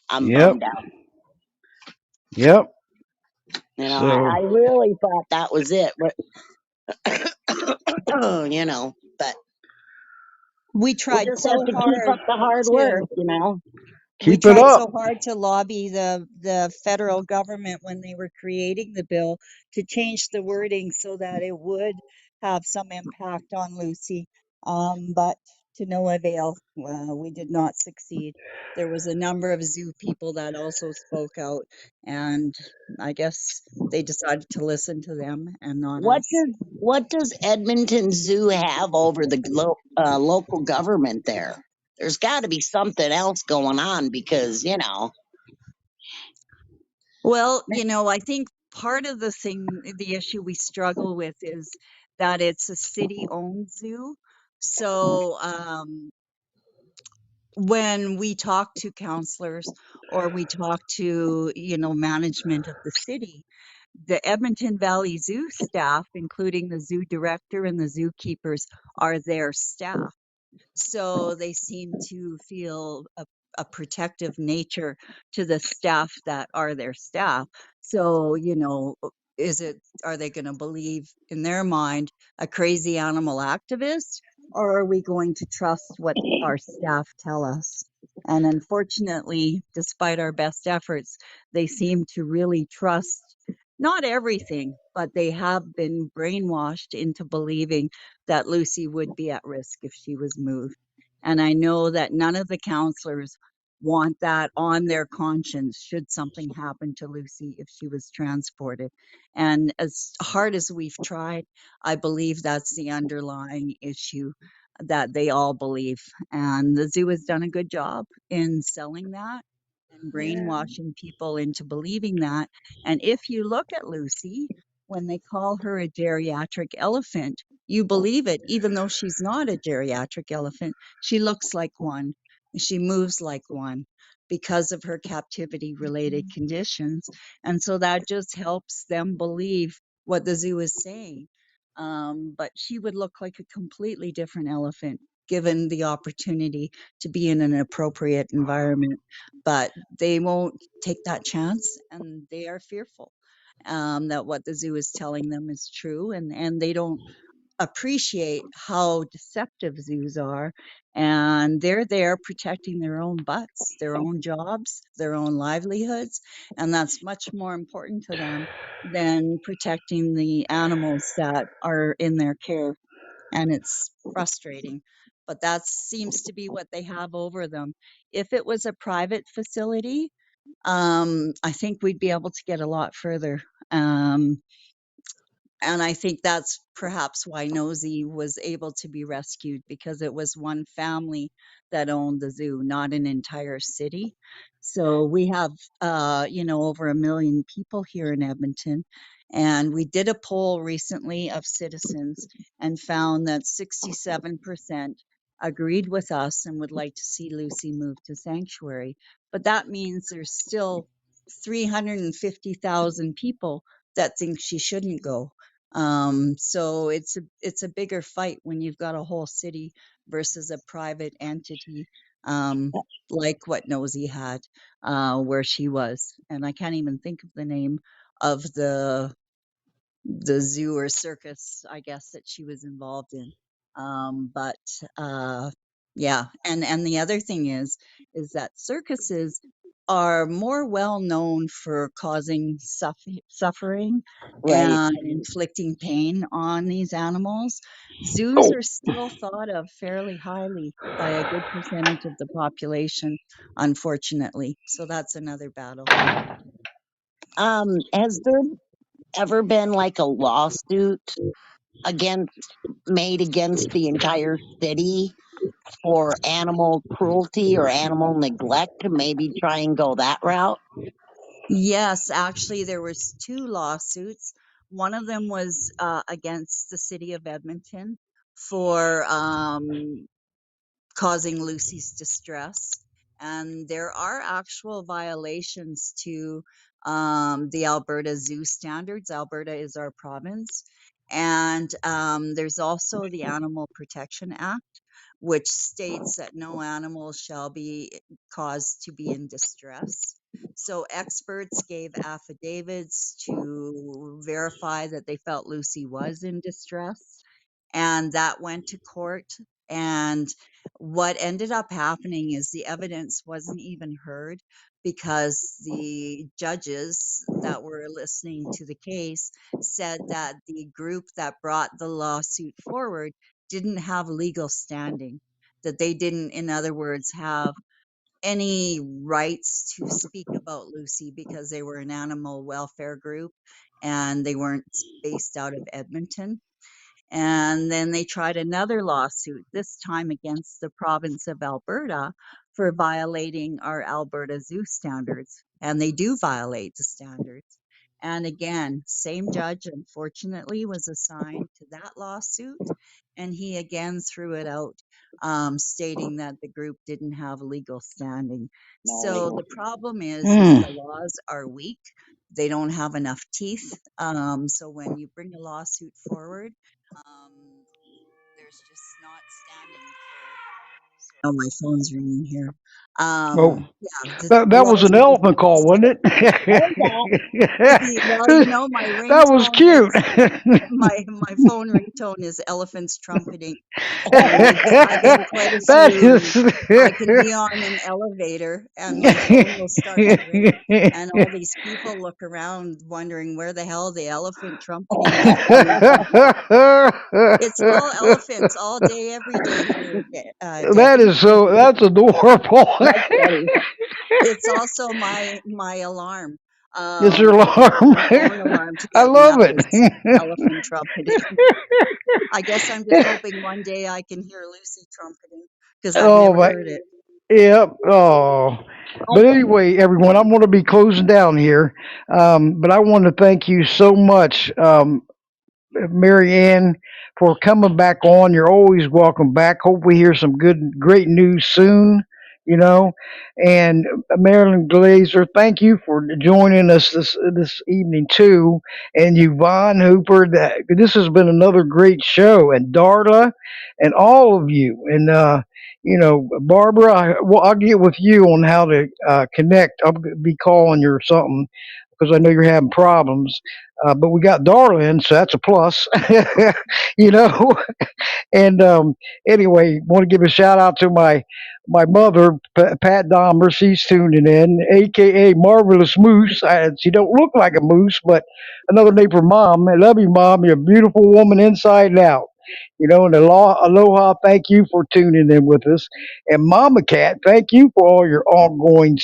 I'm yep, bummed out. yep. I So really thought that was it. But, but We we'll tried just have so to keep hard up the hard to work. we keep it tried up. so hard to lobby the federal government when they were creating the bill to change the wording so that it would have some impact on Lucy. But to no avail. We did not succeed. There was a number of zoo people that also spoke out, and I guess they decided to listen to them and not What us. does what does Edmonton Zoo have over the local government there? There's got to be something else going on because Well, I think part of the issue we struggle with is that it's a city-owned zoo. So, when we talk to counselors or we talk to, management of the city, the Edmonton Valley Zoo staff, including the zoo director and the zookeepers, are their staff. So they seem to feel a protective nature to the staff that are their staff. So, are they going to believe in their mind a crazy animal activist, or are we going to trust what our staff tell us? And unfortunately, despite our best efforts, they seem to really trust not everything, but they have been brainwashed into believing that Lucy would be at risk if she was moved. And I know that none of the counselors want that on their conscience should something happen to Lucy if she was transported. And as hard as we've tried, I believe that's the underlying issue that they all believe. And the zoo has done a good job in selling that and brainwashing people into believing that. And if you look at Lucy, when they call her a geriatric elephant, you believe it, even though she's not a geriatric elephant. She looks like one, she moves like one because of her captivity related conditions. And so that just helps them believe what the zoo is saying. But she would look like a completely different elephant given the opportunity to be in an appropriate environment. But they won't take that chance and they are fearful that what the zoo is telling them is true. And they don't appreciate how deceptive zoos are. And they're there protecting their own butts, their own jobs, their own livelihoods. And that's much more important to them than protecting the animals that are in their care. And it's frustrating. But that seems to be what they have over them. If it was a private facility, I think we'd be able to get a lot further. Um, and I think that's perhaps why Nosy was able to be rescued because it was one family that owned the zoo, not an entire city. So we have, over 1 million people here in Edmonton. And we did a poll recently of citizens and found that 67% agreed with us and would like to see Lucy move to sanctuary. But that means there's still 350,000 people that think she shouldn't go. So it's a bigger fight when you've got a whole city versus a private entity, um, like what Nosy had, where she was. And I can't even think of the name of the zoo or circus, I guess, that she was involved in. But yeah, and the other thing is that circuses are more well known for causing suffering Right. and inflicting pain on these animals. Zoos Oh, are still thought of fairly highly by a good percentage of the population, unfortunately. So that's another battle. Has there ever been like a lawsuit against made against the entire city for animal cruelty or animal neglect to maybe try and go that route? Yes, actually, there was two lawsuits. One of them was against the city of Edmonton for causing Lucy's distress. And there are actual violations to the Alberta Zoo standards. Alberta is our province. And there's also the Animal Protection Act, which states that no animal shall be caused to be in distress. So experts gave affidavits to verify that they felt Lucy was in distress, and that went to court. And what ended up happening is the evidence wasn't even heard because the judges that were listening to the case said that the group that brought the lawsuit forward didn't have legal standing, that they didn't, in other words, have any rights to speak about Lucy because they were an animal welfare group and they weren't based out of Edmonton. And then they tried another lawsuit, this time against the province of Alberta for violating our Alberta zoo standards. And they do violate the standards. And again, same judge, unfortunately, was assigned to that lawsuit. And he again threw it out, stating that the group didn't have legal standing. So the problem is mm. the laws are weak. They don't have enough teeth. So when you bring a lawsuit forward, um, there's just not standing Oh, my phone's ringing here. Oh, Yeah, that was an elephant call, wasn't what was that? Well, it? my That was ringtone cute. is my phone ringtone is elephants trumpeting, and I get in quite a That few. is. I can be on an elevator and my phone will start to ring, and all these people look around wondering where the hell the elephant trumpeting is coming from. It's all elephants all day, every day here, That Debbie. is so. That's adorable. That's funny. It's also my alarm. It's your alarm. My phone alarm to I get me love up is it. elephant trumpeting. I guess I'm just hoping one day I can hear Lucy trumpeting because I've Oh never my. heard it. Yep. Oh. But anyway, everyone, I'm going to be closing down here. But I want to thank you so much, Mary Ann, for coming back on. You're always welcome back. Hope we hear some great news soon. You know, and Marilyn Glazer, thank you for joining us this evening too. And Yvonne Hooper, this has been another great show. And Darla, and all of you, and Barbara, I'll get with you on how to connect. I'll be calling you or something because I know you're having problems. But we got Darlin, so that's a plus, you know. And anyway, want to give a shout out to my mother, Pat Dahmer. She's tuning in, aka Marvelous Moose. She don't look like a moose, but another name for Mom. I love you, Mom. You're a beautiful woman inside and out. And aloha, thank you for tuning in with us. And Mama Cat, thank you for all your ongoing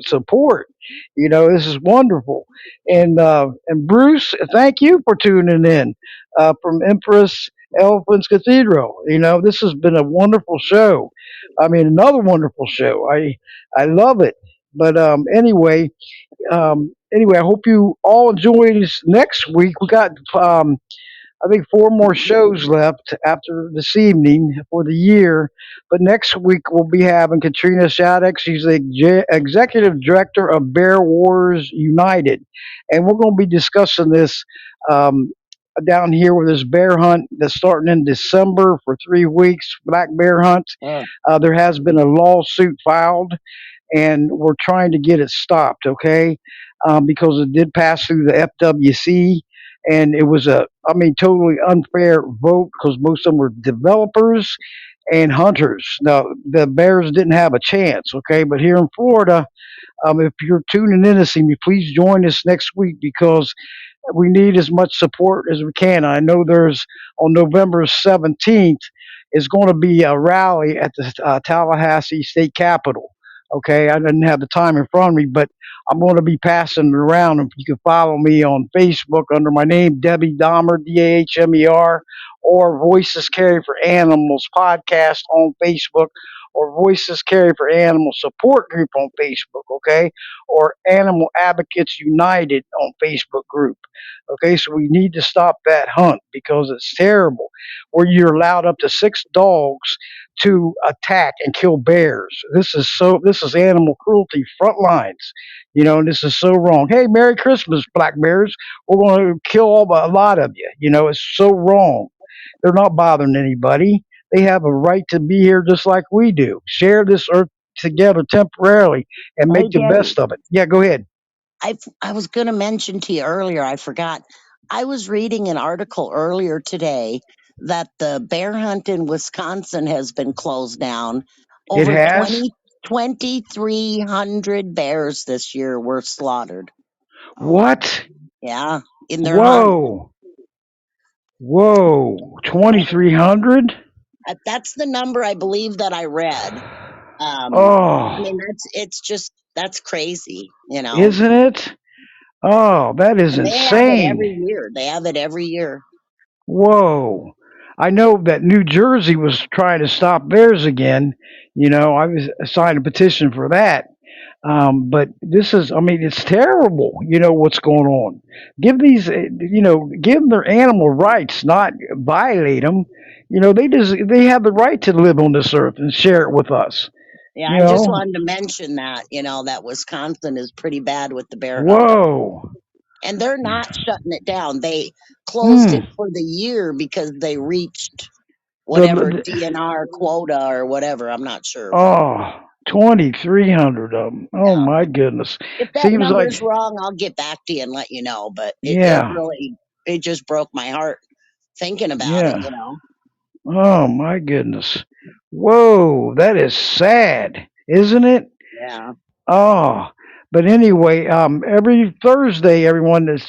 support. This is wonderful. And Bruce, thank you for tuning in from Empress Elephants Cathedral. This has been a wonderful show. I mean, another wonderful show. I love it. But anyway, I hope you all enjoy this next week. We got I think four more shows left after this evening for the year. But next week we'll be having Katrina Shaddix. She's the executive director of Bear Wars United, and we're going to be discussing this um, down here with this bear hunt that's starting in December for 3 weeks. Black bear hunt. Uh, There has been a lawsuit filed, and we're trying to get it stopped, okay? Because it did pass through the FWC, and it was totally unfair vote because most of them were developers and hunters. Now, the Bears didn't have a chance, okay? But here in Florida, if you're tuning in to see me, please join us next week because we need as much support as we can. I know there's on November 17th is going to be a rally at the Tallahassee State Capitol. Okay, I didn't have the time in front of me, but I'm going to be passing it around. If you can follow me on Facebook under my name, Debbie Dahmer, Dahmer, or Voices Carry for Animals podcast on Facebook, or Voices Carry for Animals support group on Facebook, okay, or Animal Advocates United on Facebook group. Okay, so we need to stop that hunt because it's terrible. Where you're allowed up to 6 dogs to attack and kill bears. This is animal cruelty front lines. And this is so wrong. Hey, Merry Christmas, black bears. We're going to kill a lot of you. It's so wrong. They're not bothering anybody. They have a right to be here just like we do. Share this earth together temporarily and hey, make the Debbie, best of it. Yeah, go ahead. I was going to mention to you earlier, I forgot. I was reading an article earlier today that the bear hunt in Wisconsin has been closed down. It Over has. 2,300 bears this year were slaughtered. What? Yeah, in their hunt. Whoa. Whoa. 2,300? That's the number I believe that I read. I Oh, mean, that's crazy, isn't it? Oh, that is and they have it every insane. year. They have it every year. Whoa. I know that New Jersey was trying to stop theirs again. I was signed a petition for that. But this is, it's terrible, what's going on. Give these, give them their animal rights, not violate them. They have the right to live on this earth and share it with us, Yeah, you I just know? wanted to mention that, that Wisconsin is pretty bad with the bear hunt. Whoa. And they're not shutting it down. They closed it Mm. for the year because they reached whatever The DNR quota or whatever. I'm not sure, but oh, 2,300 of them. Oh yeah. my goodness. If that Seems like number's wrong, I'll get back to you and let you know. But it yeah, really, it just broke my heart thinking about it, yeah. you know? Oh my goodness. Whoa, that is sad, isn't it? Yeah. Oh, but anyway, every Thursday, everyone is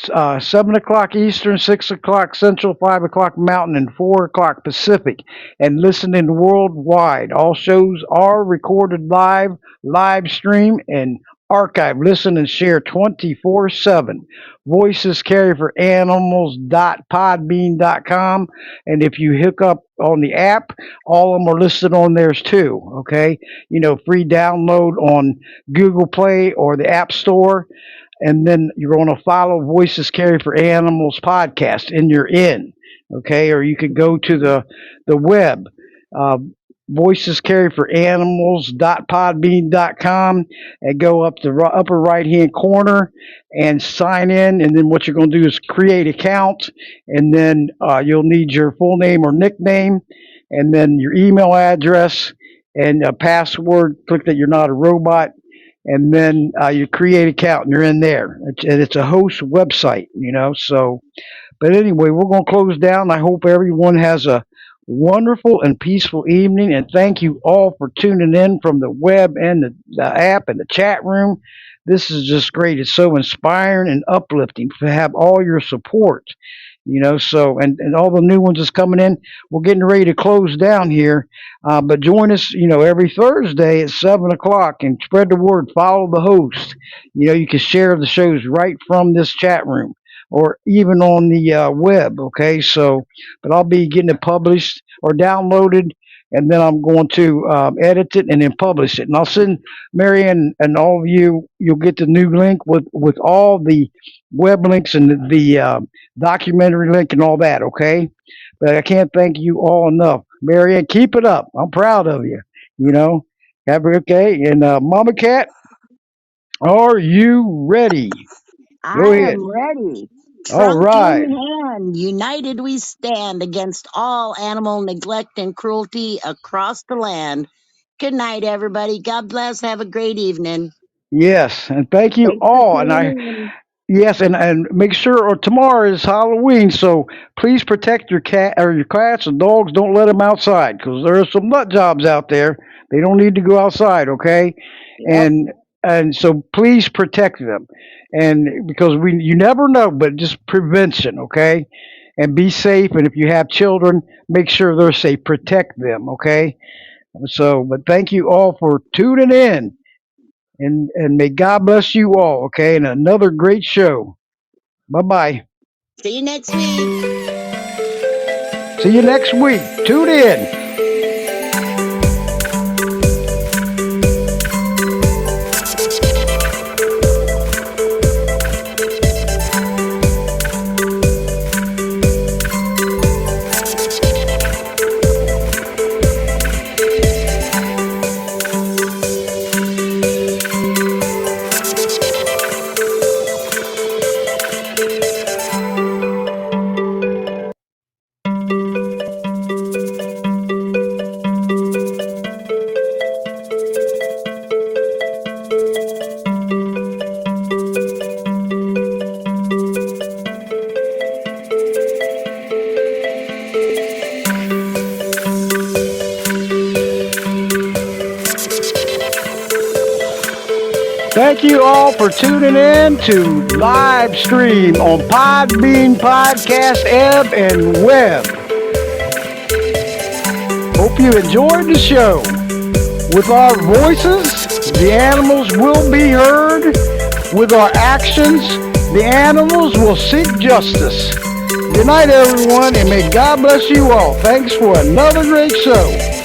7 o'clock Eastern, 6 o'clock Central, 5 o'clock Mountain, and 4 o'clock Pacific, and listening worldwide. All shows are recorded live stream, and archive. Listen and share 24/7. Voices carry for animals.podbean.com, and if you hook up on the app, all of them are listed on theirs too. Okay, free download on Google Play or the App Store, and then you're going to follow Voices Carry for Animals podcast, and you're in. Okay, or you could go to the web. Uh, Voices Carry for Animals.podbean.com and go up the upper right hand corner and sign in. And then what you're going to do is create an account, and then you'll need your full name or nickname, and then your email address and a password. Click that you're not a robot, and then you create an account and you're in there. And it's a host website, So, but anyway, we're going to close down. I hope everyone has a wonderful and peaceful evening. And thank you all for tuning in from the web and the app and the chat room. This is just great. It's so inspiring and uplifting to have all your support. So and all the new ones is coming in. We're getting ready to close down here, but join us, every Thursday at 7 o'clock, and spread the word. Follow the host. You can share the shows right from this chat room or even on the web. Okay, so but I'll be getting it published or downloaded, and then I'm going to edit it and then publish it. And I'll send Marianne and all of you. You'll get the new link with all the web links and the documentary link and all that. Okay, but I can't thank you all enough, Marianne. Keep it up. I'm proud of you. You know, have a okay. And Mama Cat, are you ready? Go I ahead. am ready. All Trunk in right. hand, united we stand against all animal neglect and cruelty across the land. Good night, everybody. God bless. Have a great evening. Yes, and thank you Thanks for all. And tuning I in. yes, and make sure or tomorrow is Halloween, so please protect your cat or your cats and dogs. Don't let them outside because there are some nut jobs out there. They don't need to go outside, okay? Yep. And so please protect them, and because you never know, but just prevention, okay? And be safe. And if you have children, make sure they're safe. Protect them, okay? So, but thank you all for tuning in, and may God bless you all, okay? And another great show. Bye bye. See you next week. See you next week. Tune in. Thank you all for tuning in to live stream on Podbean Podcast Ebb and Web. Hope you enjoyed the show. With our voices, the animals will be heard. With our actions, the animals will seek justice. Good night, everyone, and may God bless you all. Thanks for another great show.